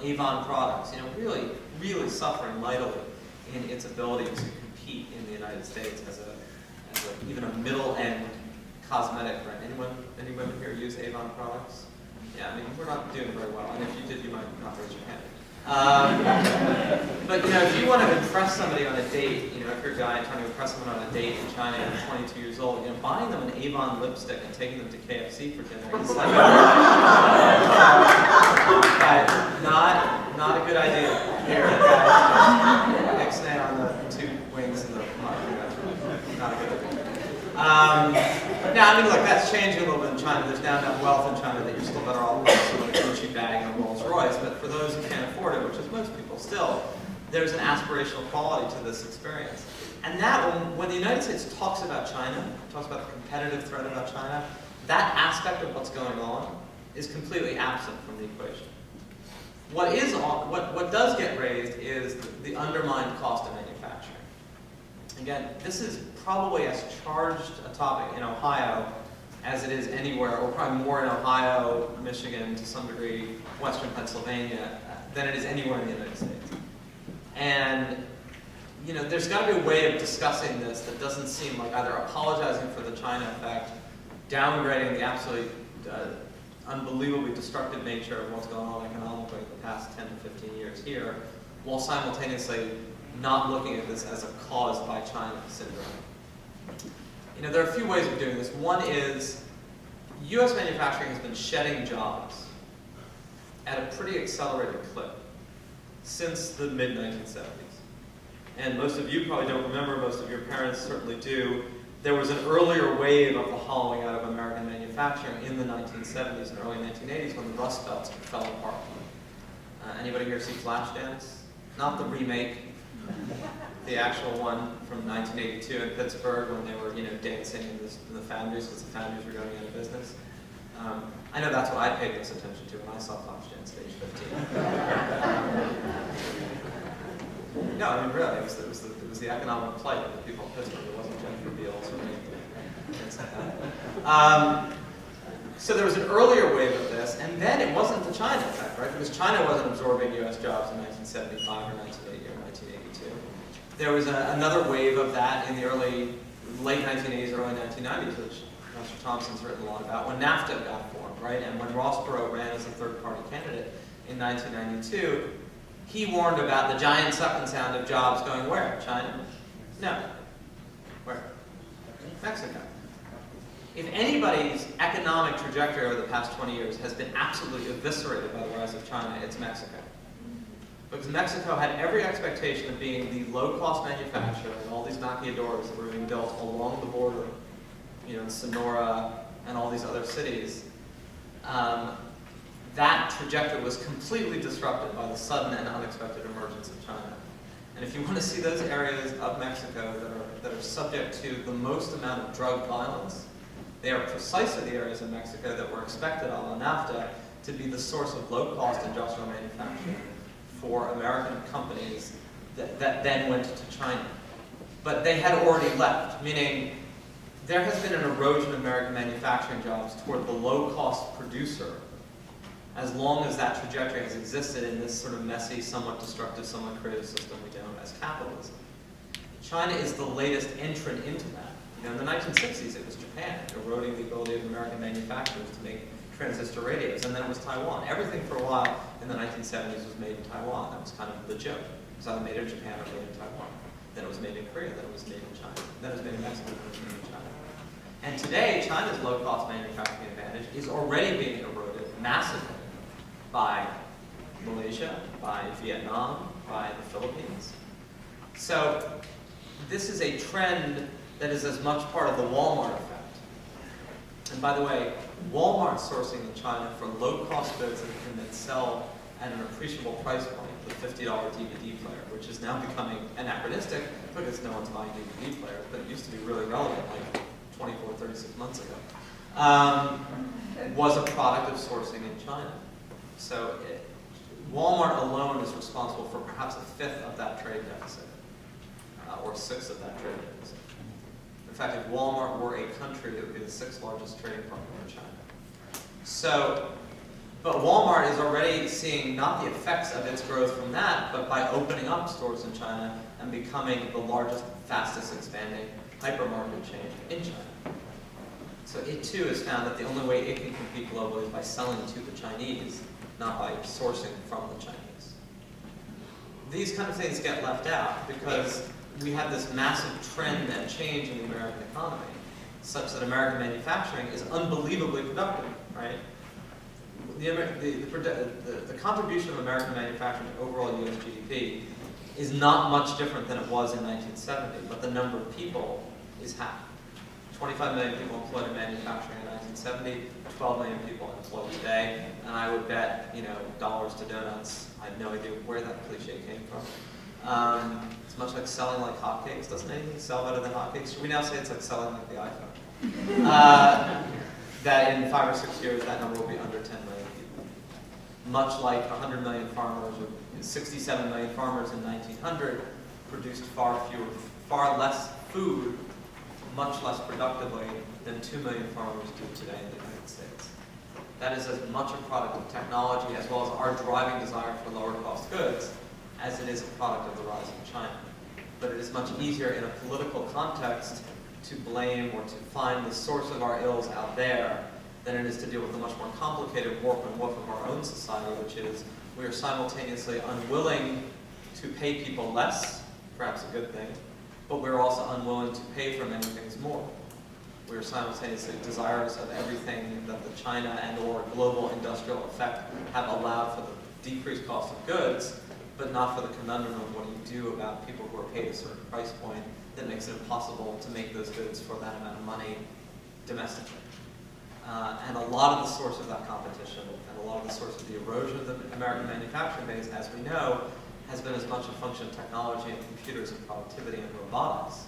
Avon Products, really, really suffering mightily in its ability to compete in the United States as even a middle-end cosmetic brand. Any women here use Avon products? Yeah, we're not doing very well, and if you did, you might not raise your hand. But if you want to impress somebody on a date, if you're a guy trying to impress someone on a date in China and you're 22 years old, buying them an Avon lipstick and taking them to KFC for dinner is like not a good idea. Here, guys, ixnay on the two wings and the not a good idea. Now, look, that's changing a little bit in China. There's now enough wealth in China that you're still better off with a Gucci bag and a Rolls Royce. But for those who can't afford it, which is most people still, there's an aspirational quality to this experience. And that, when the United States talks about China, talks about the competitive threat about China, that aspect of what's going on is completely absent from the equation. What does get raised is the undermined cost of manufacturing. Again, this is probably as charged a topic in Ohio as it is anywhere, or probably more in Ohio, Michigan, to some degree, Western Pennsylvania, than it is anywhere in the United States. And there's got to be a way of discussing this that doesn't seem like either apologizing for the China effect, downgrading the absolutely unbelievably destructive nature of what's going on economically in the past 10 to 15 years here, while simultaneously not looking at this as a caused by China syndrome. There are a few ways of doing this. One is U.S. manufacturing has been shedding jobs at a pretty accelerated clip since the mid-1970s. And most of you probably don't remember, most of your parents certainly do. There was an earlier wave of the hollowing out of American manufacturing in the 1970s and early 1980s when the Rust Belts fell apart. Anybody here see Flashdance? Not the remake, the actual one from 1982 in Pittsburgh when they were, dancing in the foundries because the foundries were going out of business. I know that's what I paid this attention to when I saw Flashdance at age 15. No, really, it was the economic plight of the people of Pittsburgh. It wasn't Jennifer Beals or anything like that. So there was an earlier wave of this, and then it wasn't the China effect, right? Because China wasn't absorbing U.S. jobs in 1975 or 1980 or 1982. There was another wave of that in the late 1980s, early 1990s, which Professor Thompson's written a lot about, when NAFTA got formed, right? And when Ross Perot ran as a third-party candidate in 1992, he warned about the giant sucking sound of jobs going where? China? No. Where? Mexico. If anybody's economic trajectory over the past 20 years has been absolutely eviscerated by the rise of China, it's Mexico. Because Mexico had every expectation of being the low-cost manufacturer and all these maquiladoras that were being built along the border, in Sonora and all these other cities. That trajectory was completely disrupted by the sudden and unexpected emergence of China. And if you want to see those areas of Mexico that are subject to the most amount of drug violence, they are precisely the areas of Mexico that were expected on NAFTA to be the source of low-cost industrial manufacturing for American companies that then went to China. But they had already left, meaning there has been an erosion of American manufacturing jobs toward the low-cost producer as long as that trajectory has existed in this sort of messy, somewhat destructive, somewhat creative system we know as capitalism. China is the latest entrant into that. In the 1960s, it was Japan, eroding the ability of American manufacturers to make transistor radios, and then it was Taiwan. Everything for a while in the 1970s was made in Taiwan. That was kind of the joke. It was either made in Japan or made in Taiwan. Then it was made in Korea, then it was made in China. Then it was made in Mexico, then it was made in China. And today, China's low-cost manufacturing advantage is already being eroded massively by Malaysia, by Vietnam, by the Philippines. So this is a trend that is as much part of the Walmart effect. And by the way, Walmart sourcing in China for low-cost goods that can then sell at an appreciable price point, the $50 DVD player, which is now becoming anachronistic because no one's buying DVD players, but it used to be really relevant like 24, 36 months ago, was a product of sourcing in China. So Walmart alone is responsible for perhaps a fifth of that trade deficit, or a sixth of that trade deficit. In fact, if Walmart were a country, it would be the sixth largest trading partner in China. So, but Walmart is already seeing not the effects of its growth from that, but by opening up stores in China and becoming the largest, fastest expanding hypermarket chain in China. So it too has found that the only way it can compete globally is by selling to the Chinese, not by sourcing from the Chinese. These kind of things get left out because we have this massive trend and change in the American economy, such that American manufacturing is unbelievably productive, right? The contribution of American manufacturing to overall U.S. GDP is not much different than it was in 1970, but the number of people is half. 25 million people employed in manufacturing in 1970, 12 million people employed today, and I would bet, dollars to donuts. I have no idea where that cliche came from. It's much like selling like hotcakes. Doesn't anything sell better than hotcakes? Should we now say it's like selling like the iPhone? That in 5 or 6 years, that number will be under 10 million people. Much like 100 million farmers, or 67 million farmers in 1900 produced far less food, much less productively than 2 million farmers do today in the United States. That is as much a product of technology as well as our driving desire for lower cost goods as it is a product of the rise of China. But it is much easier in a political context to blame or to find the source of our ills out there than it is to deal with the much more complicated warp and woof of our own society, which is we are simultaneously unwilling to pay people less, perhaps a good thing, but we're also unwilling to pay for many things more. We are simultaneously desirous of everything that the China and or global industrial effect have allowed for the decreased cost of goods, but not for the conundrum of what do you do about people who are paid a certain price point that makes it impossible to make those goods for that amount of money domestically. And a lot of the source of that competition and a lot of the source of the erosion of the American manufacturing base, as we know, has been as much a function of technology and computers and productivity and robotics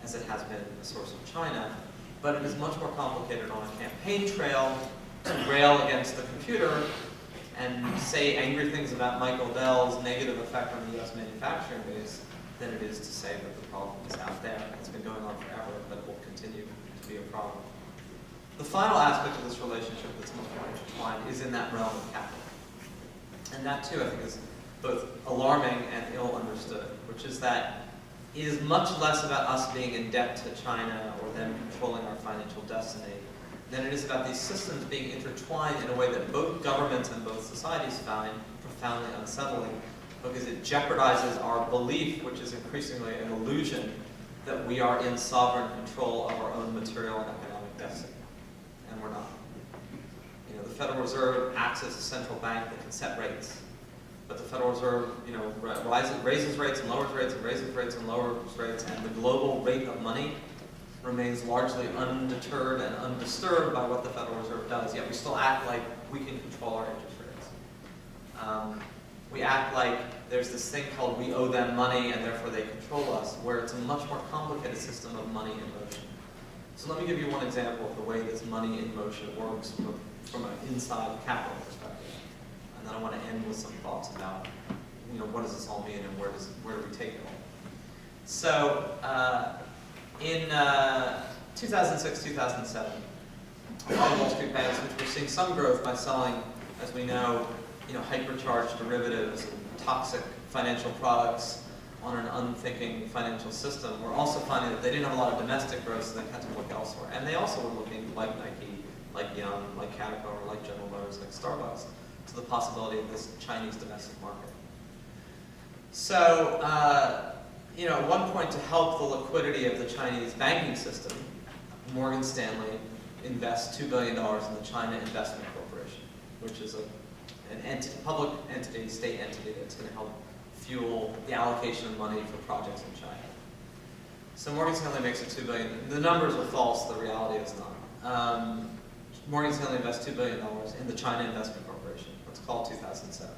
as it has been a source of China. But it is much more complicated on a campaign trail to rail against the computer and say angry things about Michael Dell's negative effect on the U.S. manufacturing base than it is to say that the problem is out there. It's been going on forever, but it will continue to be a problem. The final aspect of this relationship that's much more intertwined is in that realm of capital. And that too, I think, is both alarming and ill understood, which is that it is much less about us being in debt to China or them controlling our financial destiny than it is about these systems being intertwined in a way that both governments and both societies find profoundly unsettling, because it jeopardizes our belief, which is increasingly an illusion, that we are in sovereign control of our own material and economic destiny. And we're not. The Federal Reserve acts as a central bank that can set rates. But the Federal Reserve, raises rates and lowers rates and raises rates and lowers rates, and the global rate of money remains largely undeterred and undisturbed by what the Federal Reserve does. Yet we still act like we can control our interest rates. We act like there's this thing called we owe them money and therefore they control us, where it's a much more complicated system of money in motion. So let me give you one example of the way this money in motion works from an inside capital perspective. And then I want to end with some thoughts about, what does this all mean and where do we take it all? So in 2006, 2007, a lot of Wall Street banks, which were seeing some growth by selling as we know, hypercharged derivatives and toxic financial products on an unthinking financial system. We're also finding that they didn't have a lot of domestic growth, so they had to look elsewhere. And they also were looking, like Nike, like Yum, like Karabell, like General Motors, like Starbucks, to the possibility of this Chinese domestic market. So, at one point, to help the liquidity of the Chinese banking system, Morgan Stanley invests $2 billion in the China Investment Corporation, which is an public entity, state entity that's going to help fuel the allocation of money for projects in China. So Morgan Stanley makes it $2 billion. The numbers are false, the reality is not. Morgan Stanley invests $2 billion in the China Investment Corporation. Let's call it 2007.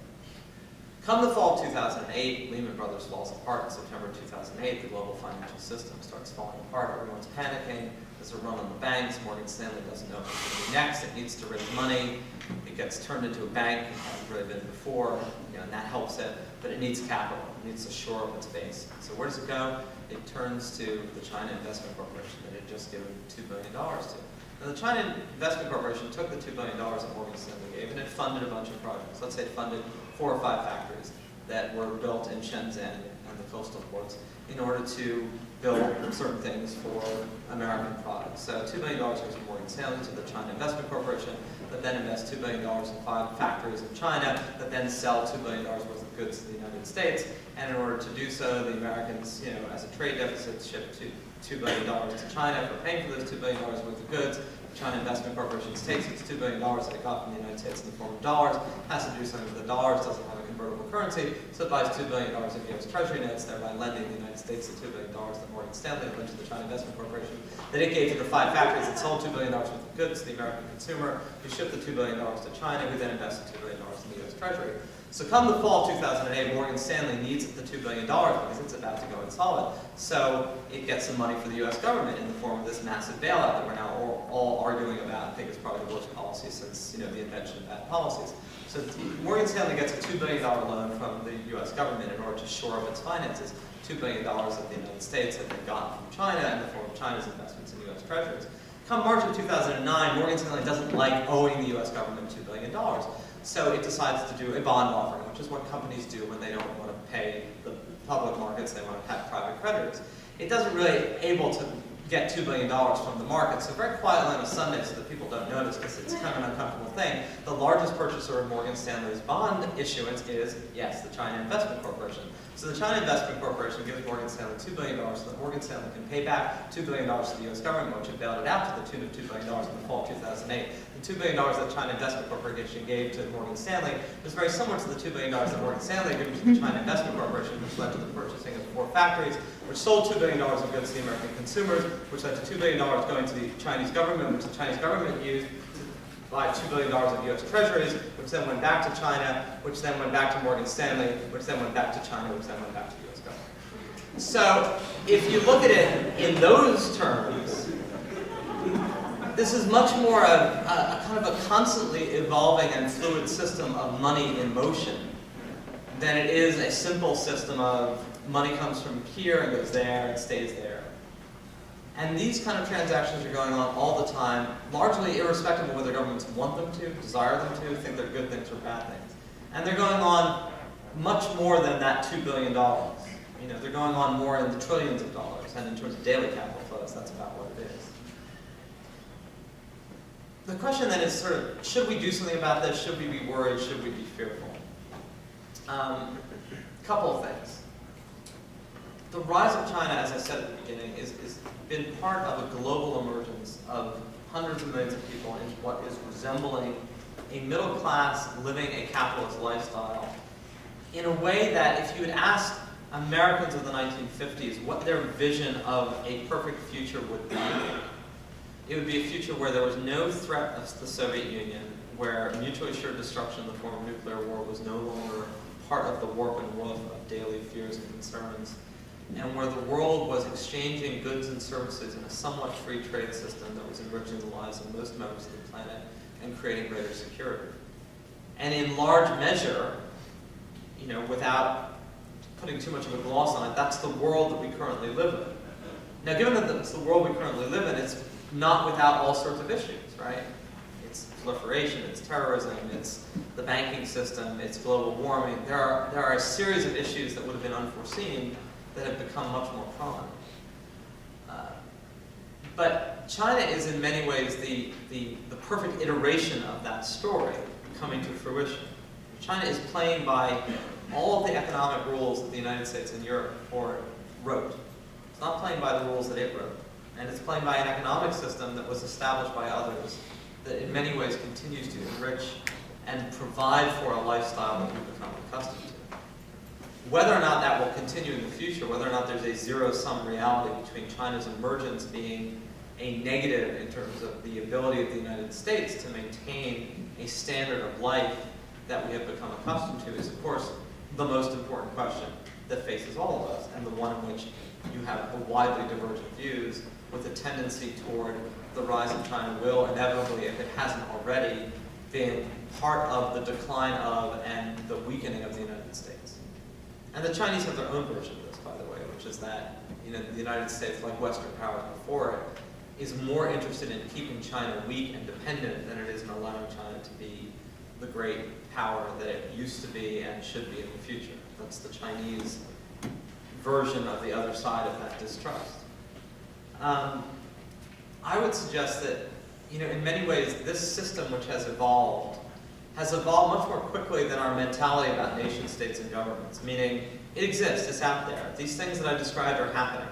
Come the fall of 2008, Lehman Brothers falls apart. In September 2008, the global financial system starts falling apart. Everyone's panicking. There's a run on the banks. Morgan Stanley doesn't know what's going to be next. It needs to raise money. It gets turned into a bank. It hasn't really been before, and that helps it. But it needs capital. It needs to shore up its base. So where does it go? It turns to the China Investment Corporation that it had just given $2 billion to. Now, the China Investment Corporation took the $2 billion that Morgan Stanley gave, and it funded a bunch of projects. Let's say it funded 4 or 5 factories that were built in Shenzhen and the coastal ports in order to build certain things for American products. So $2 billion goes from Morgan Stanley to the China Investment Corporation that then invests $2 billion in 5 factories in China that then sell $2 billion worth of goods to the United States. And in order to do so, the Americans, as a trade deficit, ship $2 billion to China for paying for those $2 billion worth of goods. The China Investment Corporation takes its $2 billion that it got from the United States in the form of dollars, has to do something with the dollars, doesn't have a convertible currency, so it buys $2 billion of U.S. Treasury notes, thereby lending the United States the $2 billion that Morgan Stanley lent to the China Investment Corporation, that it gave to the 5 factories that sold $2 billion worth of goods to the American consumer, who shipped the $2 billion to China, who then invested $2 billion in the U.S. Treasury. So come the fall of 2008, Morgan Stanley needs the $2 billion because it's about to go insolvent. So it gets some money from the U.S. government in the form of this massive bailout that we're now all arguing about. I think it's probably the worst policy since the invention of bad policies. So Morgan Stanley gets a $2 billion loan from the U.S. government in order to shore up its finances. $2 billion that the United States had been gotten from China in the form of China's investments in U.S. treasuries. Come March of 2009, Morgan Stanley doesn't like owing the U.S. government $2 billion. So it decides to do a bond offering, which is what companies do when they don't want to pay the public markets, they want to have private creditors. It doesn't really able to get $2 billion from the market, so very quietly on a Sunday so that people don't notice because it's kind of an uncomfortable thing, the largest purchaser of Morgan Stanley's bond issuance is, yes, the China Investment Corporation. So the China Investment Corporation gives Morgan Stanley $2 billion so that Morgan Stanley can pay back $2 billion to the U.S. government, which had bailed it out to the tune of $2 billion in the fall of 2008. The $2 billion that China Investment Corporation gave to Morgan Stanley was very similar to the $2 billion that Morgan Stanley gave to the China Investment Corporation, which led to the purchasing of 4 factories, which sold $2 billion of goods to the American consumers, which led to $2 billion going to the Chinese government, which the Chinese government used to buy $2 billion of U.S. treasuries, which then went back to China, which then went back to Morgan Stanley, which then went back to China, which then went back to the U.S. government. So if you look at it in those terms, this is much more a kind of a constantly evolving and fluid system of money in motion than it is a simple system of money comes from here and goes there and stays there. And these kind of transactions are going on all the time, largely irrespective of whether governments want them to, desire them to, think they're good things or bad things. And they're going on much more than that $2 billion. They're going on more in the trillions of dollars, and in terms of daily capital flows, that's about what it is. The question then is sort of, should we do something about this? Should we be worried? Should we be fearful? Couple of things. The rise of China, as I said at the beginning, is been part of a global emergence of hundreds of millions of people in what is resembling a middle class living a capitalist lifestyle in a way that if you had asked Americans of the 1950s what their vision of a perfect future would be, it would be a future where there was no threat of the Soviet Union, where mutually assured destruction in the form of nuclear war was no longer part of the warp and woof of daily fears and concerns, and where the world was exchanging goods and services in a somewhat free trade system that was enriching the lives of most members of the planet and creating greater security. And in large measure, without putting too much of a gloss on it, that's the world that we currently live in. Now, given that it's the world we currently live in, it's not without all sorts of issues, right? it's proliferation, it's terrorism, it's the banking system, it's global warming. There are a series of issues that would have been unforeseen that have become much more prominent. But China is in many ways the perfect iteration of that story coming to fruition. China is playing by all of the economic rules that the United States and Europe wrote. It's not playing by the rules that it wrote. And it's playing by an economic system that was established by others that in many ways continues to enrich and provide for a lifestyle that we've become accustomed to. Whether or not that will continue in the future, whether or not there's a zero-sum reality between China's emergence being a negative in terms of the ability of the United States to maintain a standard of life that we have become accustomed to, is of course the most important question that faces all of us, and the one in which you have widely divergent views, with a tendency toward the rise of China will inevitably, if it hasn't already, been part of the decline of and the weakening of the United States. And the Chinese have their own version of this, by the way, which is that the United States, like Western powers before it, is more interested in keeping China weak and dependent than it is in allowing China to be the great power that it used to be and should be in the future. That's the Chinese version of the other side of that distrust. I would suggest that, in many ways, this system which has evolved much more quickly than our mentality about nation states and governments, meaning it exists, it's out there. These things that I described are happening.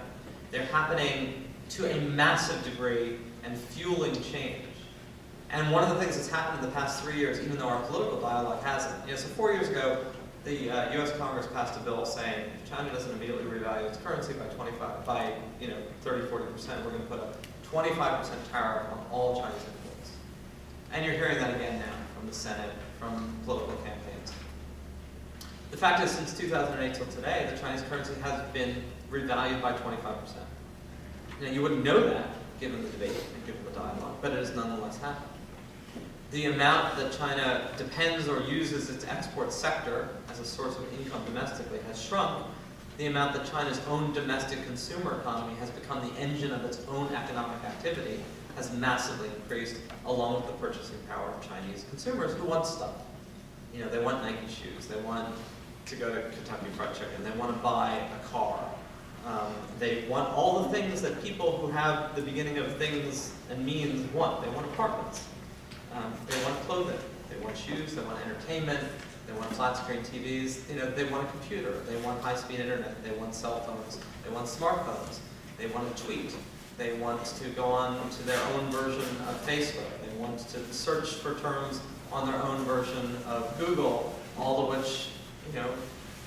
They're happening to a massive degree and fueling change. And one of the things that's happened in the past 3 years, even though our political dialogue hasn't, so 4 years ago, the U.S. Congress passed a bill saying if China doesn't immediately revalue its currency by 30, 40%, we're going to put a 25% tariff on all Chinese imports. And you're hearing that again now from the Senate, from political campaigns. The fact is, since 2008 till today, the Chinese currency has been revalued by 25%. You wouldn't know that, given the debate and given the dialogue, but it has nonetheless happened. The amount that China depends or uses its export sector as a source of income domestically has shrunk. The amount that China's own domestic consumer economy has become the engine of its own economic activity has massively increased, along with the purchasing power of Chinese consumers who want stuff. They want Nike shoes, they want to go to Kentucky Fried Chicken, they want to buy a car. They want all the things that people who have the beginning of things and means want. They want apartments. They want clothing. They want shoes. They want entertainment. They want flat screen TVs. They want a computer. They want high-speed internet. They want cell phones. They want smartphones. They want to tweet. They want to go on to their own version of Facebook. They want to search for terms on their own version of Google, all of which,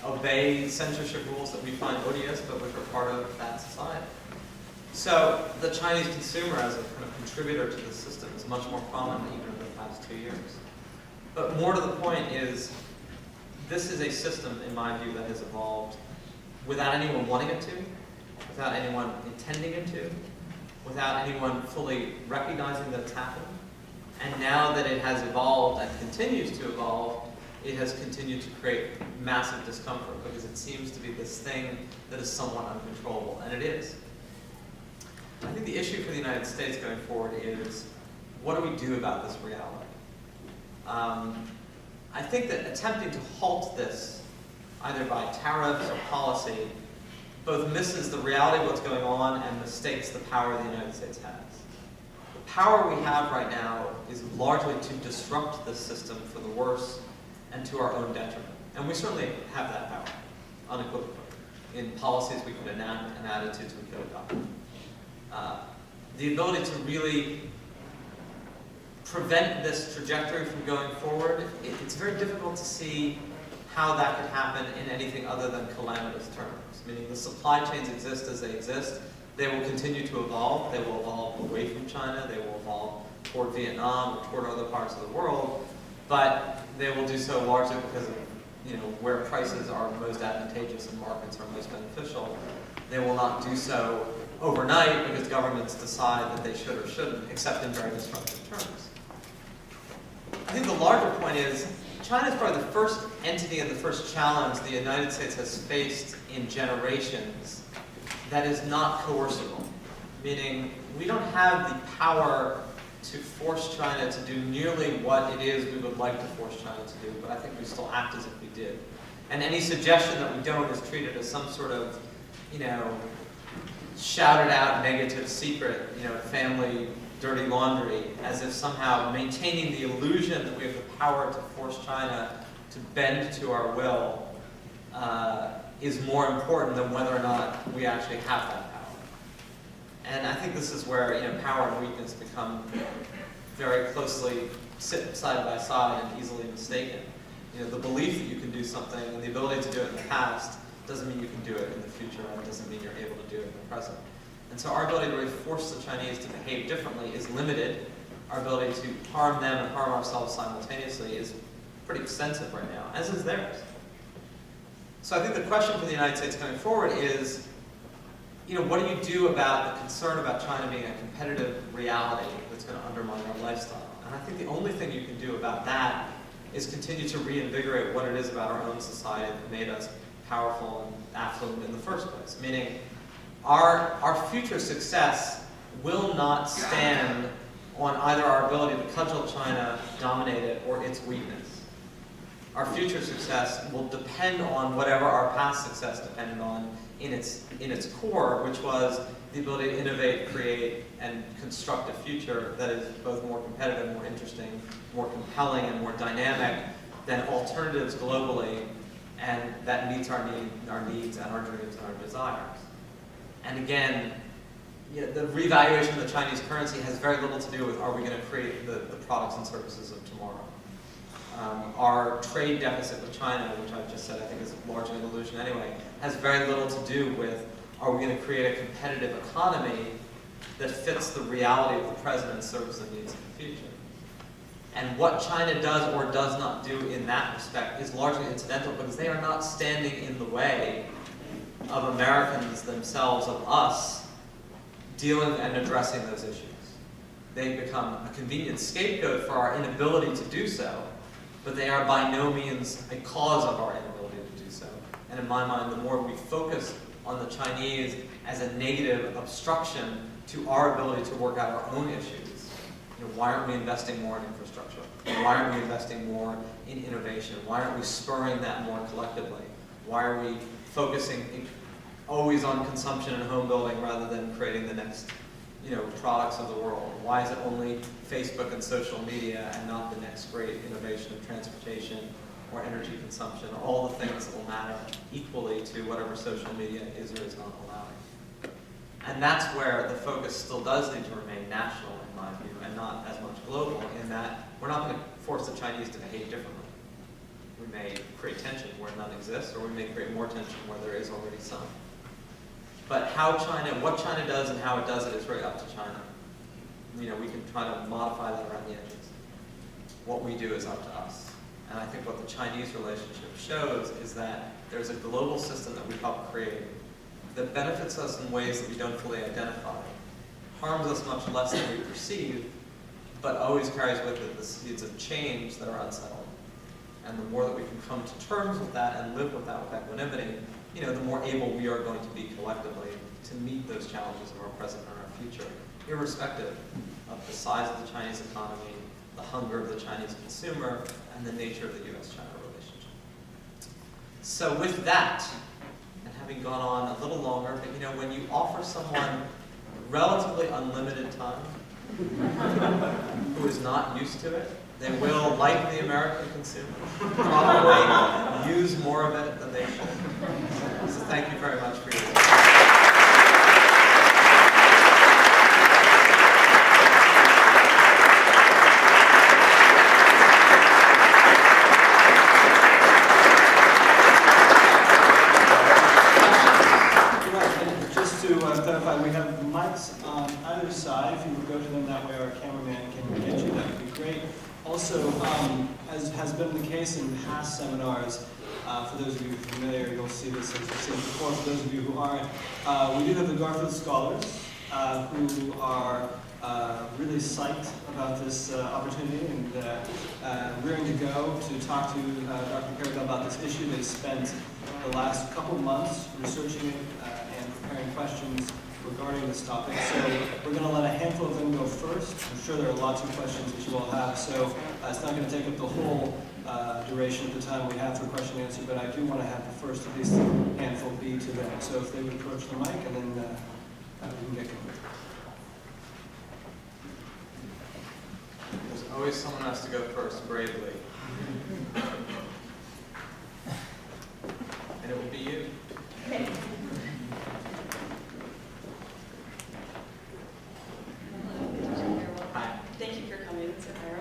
obey censorship rules that we find odious, but which are part of that society. So the Chinese consumer as a kind of contributor to the system is much more prominent even in the past 2 years. But more to the point is, this is a system, in my view, that has evolved without anyone wanting it to, without anyone intending it to, without anyone fully recognizing that it's happened. And now that it has evolved and continues to evolve, it has continued to create massive discomfort because it seems to be this thing that is somewhat uncontrollable, and it is. I think the issue for the United States going forward is, what do we do about this reality? I think that attempting to halt this, either by tariffs or policy, both misses the reality of what's going on and mistakes the power the United States has. The power we have right now is largely to disrupt this system for the worse and to our own detriment. And we certainly have that power, unequivocally, in policies we could enact and attitudes we could adopt. The ability to really prevent this trajectory from going forward, it's very difficult to see how that could happen in anything other than calamitous terms. Meaning the supply chains exist as they exist. They will continue to evolve. They will evolve away from China. They will evolve toward Vietnam or toward other parts of the world. But they will do so largely because of where prices are most advantageous and markets are most beneficial. They will not do so overnight because governments decide that they should or shouldn't, except in very disruptive terms. I think the larger point is, China is probably the first entity and the first challenge the United States has faced in generations that is not coercible. Meaning, we don't have the power to force China to do nearly what it is we would like to force China to do, but I think we still act as if we did. And any suggestion that we don't is treated as some sort of, shouted out negative secret, family dirty laundry, as if somehow maintaining the illusion that we have the power to force China to bend to our will is more important than whether or not we actually have that power. And I think this is where power and weakness become very closely sit side by side and easily mistaken. The belief that you can do something and the ability to do it in the past doesn't mean you can do it in the future, and it doesn't mean you're able to do it in the present. And so our ability to really force the Chinese to behave differently is limited. Our ability to harm them and harm ourselves simultaneously is pretty extensive right now, as is theirs. So I think the question for the United States coming forward is, what do you do about the concern about China being a competitive reality that's going to undermine our lifestyle? And I think the only thing you can do about that is continue to reinvigorate what it is about our own society that made us powerful and affluent in the first place. Meaning, our future success will not stand on either our ability to cudgel China, dominate it, or its weakness. Our future success will depend on whatever our past success depended on in its core, which was the ability to innovate, create, and construct a future that is both more competitive, more interesting, more compelling, and more dynamic than alternatives globally, and that meets our needs and our dreams and our desires. And again, the revaluation of the Chinese currency has very little to do with are we going to create the products and services of tomorrow. Our trade deficit with China, which I've just said I think is largely an illusion anyway, has very little to do with are we going to create a competitive economy that fits the reality of the present and serves the needs of the future. And what China does or does not do in that respect is largely incidental because they are not standing in the way of Americans themselves, of us, dealing and addressing those issues. They become a convenient scapegoat for our inability to do so, but they are by no means a cause of our inability to do so. And in my mind, the more we focus on the Chinese as a negative obstruction to our ability to work out our own issues, why aren't we investing more in infrastructure? Why aren't we investing more in innovation? Why aren't we spurring that more collectively? Why are we focusing always on consumption and home building rather than creating the next products of the world? Why is it only Facebook and social media and not the next great innovation of transportation or energy consumption, or all the things that will matter equally to whatever social media is or is not allowing? And that's where the focus still does need to remain national, in my view, and not as much global, in that we're not going to force the Chinese to behave differently. We may create tension where none exists, or we may create more tension where there is already some. But what China does and how it does it is really up to China. We can try to modify that around the edges. What we do is up to us. And I think what the Chinese relationship shows is that there's a global system that we've helped create that benefits us in ways that we don't fully identify, harms us much less than we perceive, but always carries with it the seeds of change that are unsettling. And the more that we can come to terms with that and live with that with equanimity, the more able we are going to be collectively to meet those challenges of our present and our future, irrespective of the size of the Chinese economy, the hunger of the Chinese consumer, and the nature of the U.S.-China relationship. So with that, and having gone on a little longer, but when you offer someone relatively unlimited time, who is not used to it, they will, like the American consumer, probably use more of it than they should. So thank you very much for your attention. We have mics on either side. If you would go to them, that way our cameraman can get you, that would be great. Also, as has been the case in past seminars, for those of you familiar, you'll see this as you've seen before. For those of you who aren't, we do have the Garfield Scholars who are really psyched about this opportunity and rearing to go to talk to Dr. Karabell about this issue. They spent the last couple months researching it and preparing questions regarding this topic. So we're going to let a handful of them go first, I'm sure there are lots of questions that you all have, so it's not going to take up the whole duration of the time we have for question and answer, but I do want to have the first at least handful be to them. So if they would approach the mic, and then we can get going. There's always someone who has to go first, bravely. And it will be you. Hi. Thank you for coming, Zachary.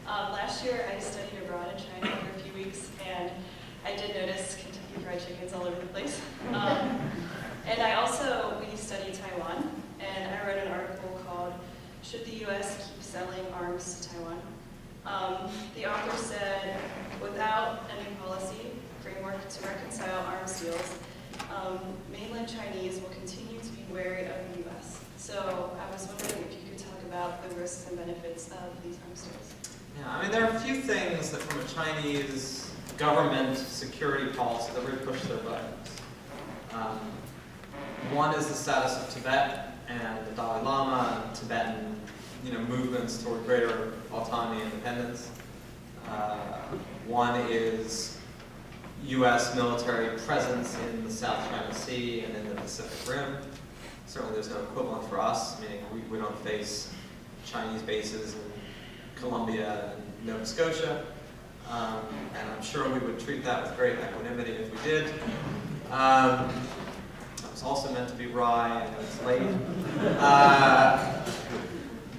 Last year, I studied abroad in China for a few weeks, and I did notice Kentucky Fried Chickens all over the place. And we studied Taiwan, and I wrote an article called, "Should the U.S. Keep Selling Arms to Taiwan?" The author said, without any policy framework to reconcile arms deals, mainland Chinese will continue to be wary of the U.S. So I was wondering if you could talk about the risks and benefits of these arms deals. Yeah, I mean, there are a few things that from a Chinese government security policy that really push their buttons. One is the status of Tibet and the Dalai Lama and Tibetan, movements toward greater autonomy and independence. One is U.S. military presence in the South China Sea and in the Pacific Rim. Certainly there's no equivalent for us, meaning we don't face Chinese bases in Colombia and Nova Scotia. And I'm sure we would treat that with great equanimity if we did. That was also meant to be wry, I know it's late.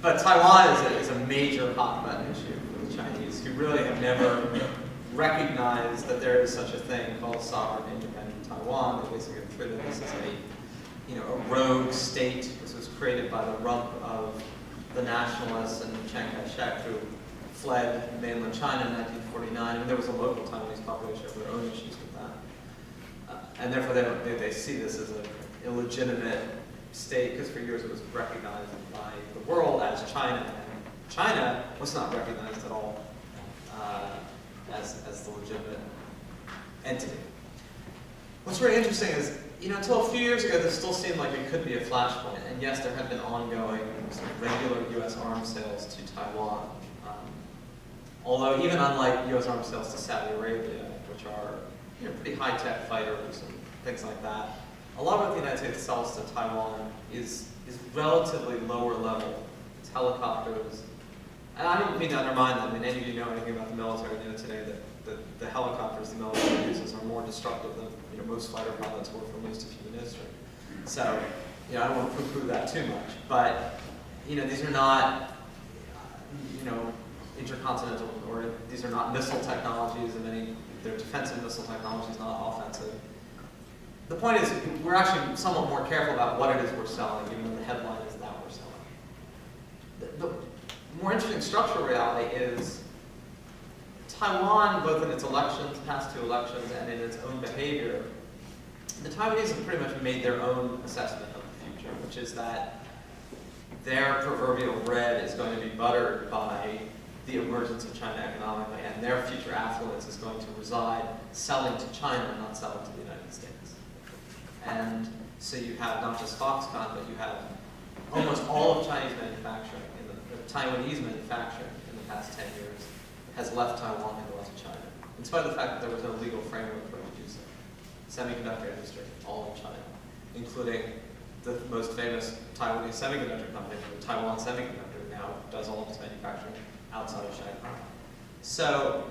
But Taiwan is a major hot button issue for the Chinese, who really have never recognized that there is such a thing called sovereign independent Taiwan. They basically have treated this as a rogue state. This was created by the rump of the nationalists and Chiang Kai-shek, who fled mainland China in 1949. And there was a local Taiwanese population of their own issues with that. And therefore they see this as an illegitimate state, because for years it was recognized by the world as China. And China was not recognized at all as the legitimate entity. What's really interesting is, until a few years ago, this still seemed like it could be a flashpoint. And yes, there had been ongoing sort of regular U.S. arms sales to Taiwan. Although even unlike U.S. arms sales to Saudi Arabia, which are pretty high-tech fighters and things like that, a lot of what the United States sells to Taiwan is relatively lower level. It's helicopters. And I don't mean to undermine that. I mean, any of you know anything about the military know today that the helicopters the military uses are more destructive than most fighter pilots were for most of human history. So, I don't want to poo-poo that too much. But, these are not, intercontinental, or these are not missile technologies, and they're defensive missile technologies, not offensive. The point is, we're actually somewhat more careful about what it is we're selling, even though the headline is that we're selling. The more interesting structural reality is Taiwan, both in its elections, past two elections, and in its own behavior, the Taiwanese have pretty much made their own assessment of the future, which is that their proverbial bread is going to be buttered by the emergence of China economically, and their future affluence is going to reside selling to China, not selling to the United States. And so you have not just Foxconn, but you have almost all of Chinese manufacturing, the Taiwanese manufacturing in the past 10 years has left Taiwan and gone to China, in spite of the fact that there was no legal framework for it to do so. Semiconductor industry, all in China, including the most famous Taiwanese semiconductor company, Taiwan Semiconductor, now does all of its manufacturing outside of Shanghai. So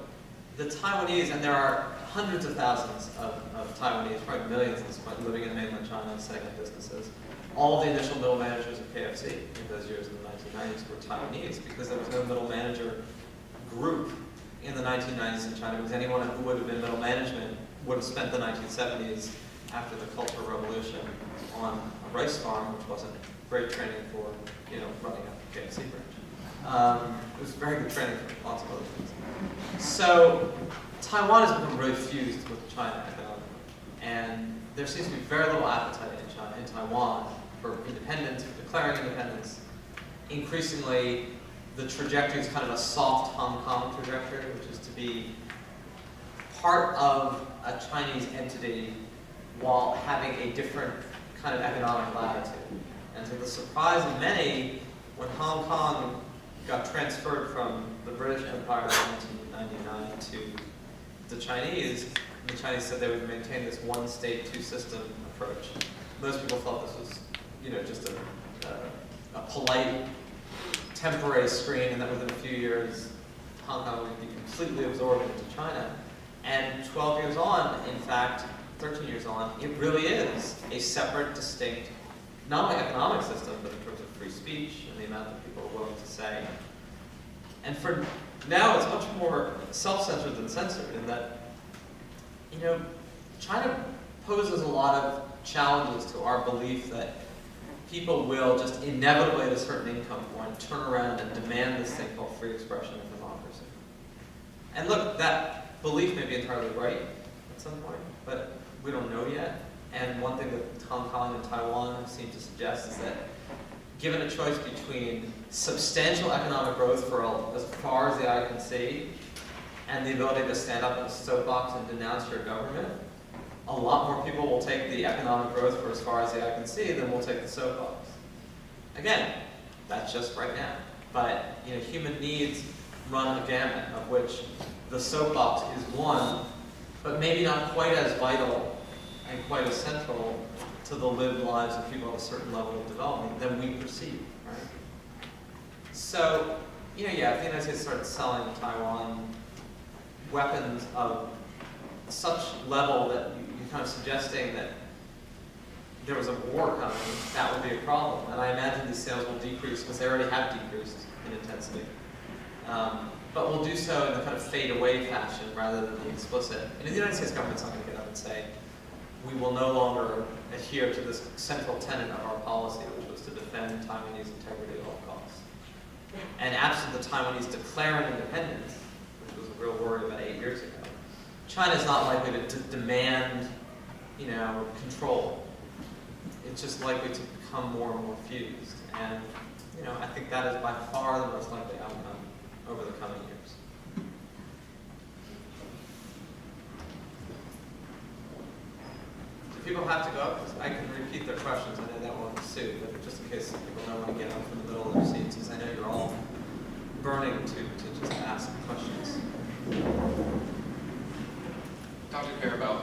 the Taiwanese, and there are hundreds of thousands of Taiwanese, probably millions at this point, living in mainland China and setting up businesses. All of the initial middle managers of KFC in those years in the 1990s were Taiwanese, because there was no middle manager group in the 1990s in China, because anyone who would have been middle management would have spent the 1970s after the Cultural Revolution on a rice farm, which wasn't great training for running a KFC branch. It was very good training for lots of other things. So Taiwan has become really fused with China economically, and there seems to be very little appetite in Taiwan for independence, for declaring independence. Increasingly, the trajectory is kind of a soft Hong Kong trajectory, which is to be part of a Chinese entity while having a different kind of economic latitude. And to the surprise of many, when Hong Kong got transferred from the British Empire in 1999 to the Chinese said they would maintain this one state, two system approach. Most people thought this was, just a polite, temporary screen, and that within a few years, Hong Kong would be completely absorbed into China. And 12 years on, in fact, 13 years on, it really is a separate, distinct, not only economic system, but in terms of free speech and the amount that people are willing to say. And for now, it's much more self-censored than censored in that, China poses a lot of challenges to our belief that people will just inevitably at a certain income point turn around and demand this thing called free expression and democracy. And look, that belief may be entirely right at some point, but we don't know yet. And one thing that Hong Kong and Taiwan seem to suggest is that given a choice between substantial economic growth for as far as the eye can see and the ability to stand up in a soapbox and denounce your government, a lot more people will take the economic growth for as far as the eye can see than will take the soapbox. Again, that's just right now. But human needs run a gamut, of which the soapbox is one, but maybe not quite as vital and quite as central to the lived lives of people at a certain level of development than we perceive, right? So, if the United States started selling Taiwan weapons of such level that you're kind of suggesting that there was a war coming, that would be a problem. And I imagine these sales will decrease because they already have decreased in intensity. But we'll do so in the kind of fade away fashion rather than the explicit. And the United States government's not going to get up and say, we will no longer adhere to this central tenet of our policy, which was to defend Taiwanese integrity at all costs. And absent the Taiwanese declaring independence, which was a real worry about 8 years ago, China is not likely to demand, control. It's just likely to become more and more fused. And, I think that is by far the most likely outcome over the coming years. If people have to go up, I can repeat their questions. I know that won't ensue, but just in case people don't want to get up from the middle of their seats, because I know you're all burning to just ask questions. Dr. Karabell,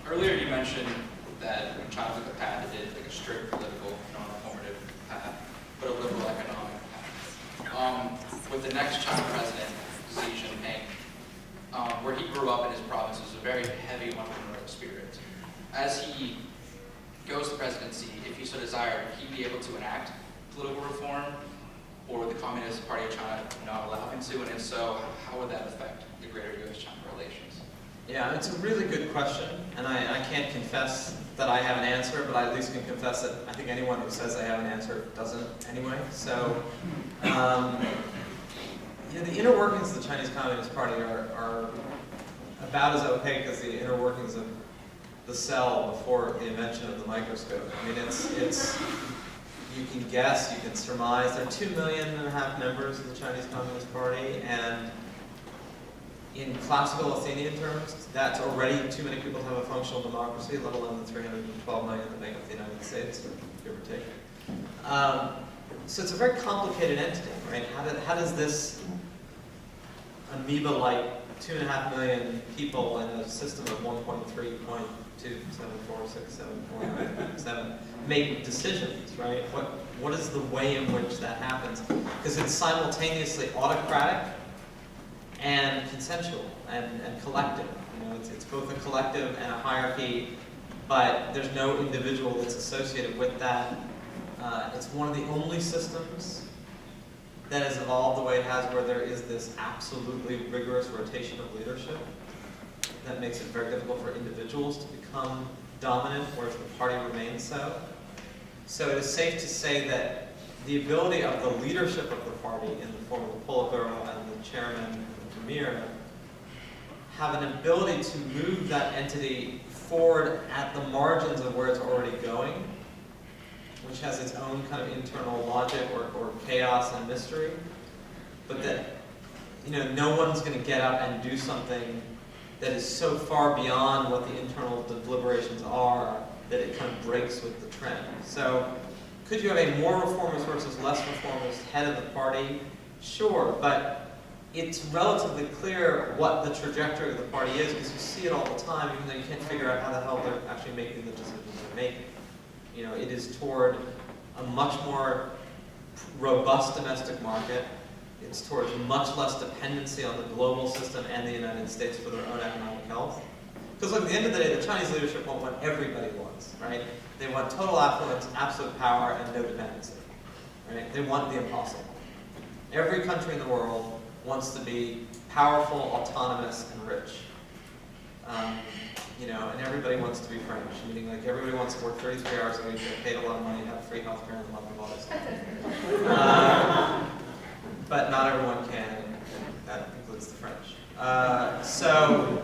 earlier you mentioned that when China took the path, it did like a strict political, non-reformative path, but a liberal economic path. With the next China president, Xi Jinping, where he grew up in his province was a very heavy entrepreneurial spirit. As he goes to presidency, if he so desired, he'd be able to enact political reform, or would the Communist Party of China not allow him to? And if so, how would that affect the greater U.S.-China relations? Yeah, it's a really good question, and I can't confess that I have an answer, but I at least can confess that I think anyone who says they have an answer doesn't anyway. So, the inner workings of the Chinese Communist Party are about as opaque as the inner workings of the cell before the invention of the microscope. I mean, it's you can guess, you can surmise. There are 2.5 million members of the Chinese Communist Party, and in classical Athenian terms, that's already too many people to have a functional democracy, let alone the 312 million that make up the United States, give or take. So it's a very complicated entity, right? How does this amoeba-like 2.5 million people in a system of 1.3.2746747 make decisions, right? What is the way in which that happens? Because it's simultaneously autocratic and consensual and collective. It's both a collective and a hierarchy, but there's no individual that's associated with that. It's one of the only systems that has evolved the way it has, where there is this absolutely rigorous rotation of leadership that makes it very difficult for individuals to become dominant, whereas the party remains so. So it is safe to say that the ability of the leadership of the party in the form of the Politburo and the chairman and the premier have an ability to move that entity forward at the margins of where it's already going, which has its own kind of internal logic or chaos and mystery, but that no one's going to get up and do something that is so far beyond what the internal deliberations are that it kind of breaks with the trend. So Could you have a more reformist versus less reformist head of the party? Sure, but it's relatively clear what the trajectory of the party is because you see it all the time, even though you can't figure out how the hell they're actually making the decisions they're making. You know, it is toward a much more robust domestic market. It's towards much less dependency on the global system and the United States for their own economic health. Because look, at the end of the day, the Chinese leadership want what everybody wants, right? They want total affluence, absolute power, and no dependency, right? They want the impossible. Every country in the world wants to be powerful, autonomous, and rich. You know, and everybody wants to be French, meaning like everybody wants to work 33 hours a week, get paid a lot of money, have free healthcare in the month of August. But not everyone can, and that includes the French. So,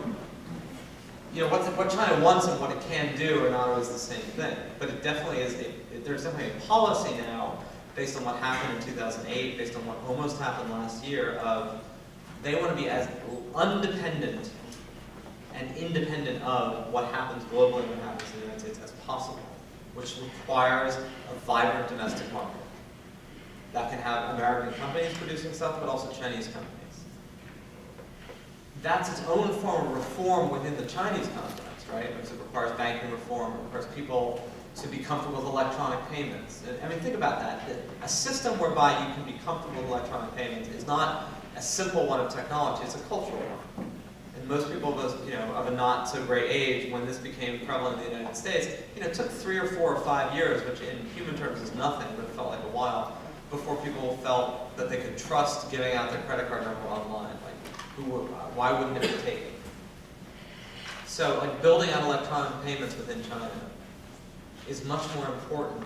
you know, what China wants and what it can do are not always the same thing. But it definitely is, there's definitely a policy now, based on what happened in 2008, based on what almost happened last year, of they want to be as undependent and independent of what happens globally and what happens in the United States as possible, which requires a vibrant domestic market. That can have American companies producing stuff, but also Chinese companies. That's its own form of reform within the Chinese context, right? Because it requires banking reform, it requires people to be comfortable with electronic payments. And, I mean, think about that. A system whereby you can be comfortable with electronic payments is not a simple one of technology, it's a cultural one. And most people of a not so great age, when this became prevalent in the United States, it took 3 or 4 or 5 years, which in human terms is nothing, but it felt like a while, before people felt that they could trust giving out their credit card number online. Why wouldn't it be taken? So, like, building out electronic payments within China is much more important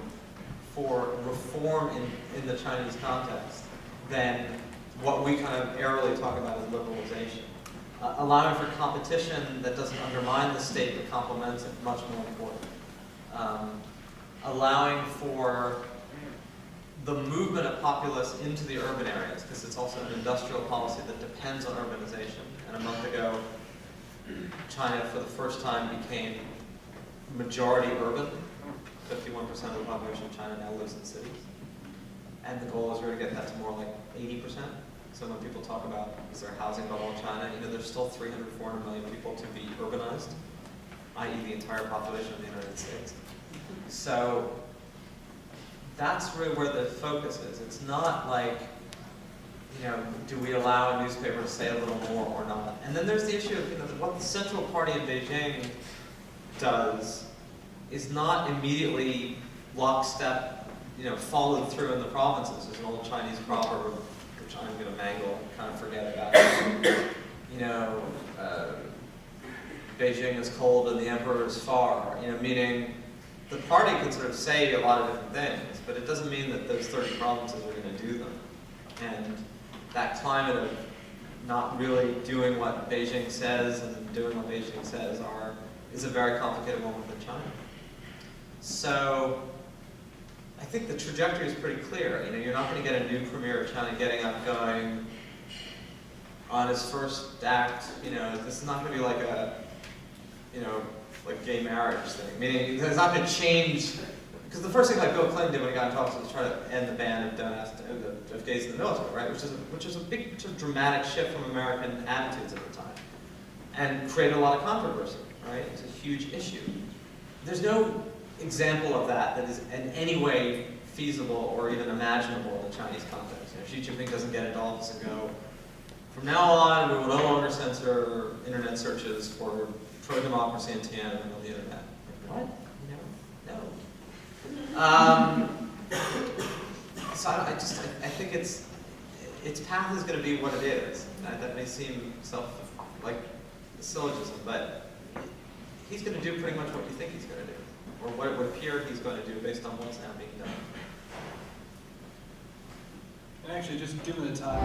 for reform in the Chinese context than what we kind of airily talk about as liberalization. Allowing for competition that doesn't undermine the state but complements it, much more important. Allowing for the movement of populace into the urban areas, because it's also an industrial policy that depends on urbanization. And a month ago, China for the first time became majority urban. 51% of the population of China now lives in cities. And the goal is we're going to get that to more like 80%. So when people talk about, is there a housing bubble in China, there's still 300, 400 million people to be urbanized, i.e. the entire population of the United States. So that's really where the focus is. It's not like, do we allow a newspaper to say a little more or not? And then there's the issue of what the Central Party in Beijing does is not immediately lockstep, followed through in the provinces. There's an old Chinese proverb, which I'm going to mangle and kind of forget about. Beijing is cold and the emperor is far. Meaning the party can sort of say a lot of different things, but it doesn't mean that those 30 provinces are going to do them. And that climate of not really doing what Beijing says and doing what Beijing says is a very complicated one within China. So I think the trajectory is pretty clear. You're not going to get a new premier of China getting up, going on his first act. This is not going to be like a, like gay marriage thing. Meaning, it's not going to change. Because the first thing like Bill Clinton did when he got into office was try to end the ban of gays in the military, right? Which is a big sort of dramatic shift from American attitudes at the time, and created a lot of controversy, right? It's a huge issue. There's no example of that is in any way feasible or even imaginable in the Chinese context. Xi Jinping doesn't get into office and go, from now on, we will no longer censor internet searches for pro-democracy and Tiananmen on the internet. What? No. So I think its path is going to be what it is. That may seem like a syllogism, but he's going to do pretty much what you think he's going to do, or what it would appear he's going to do based on what's now being done. And actually, just given the time.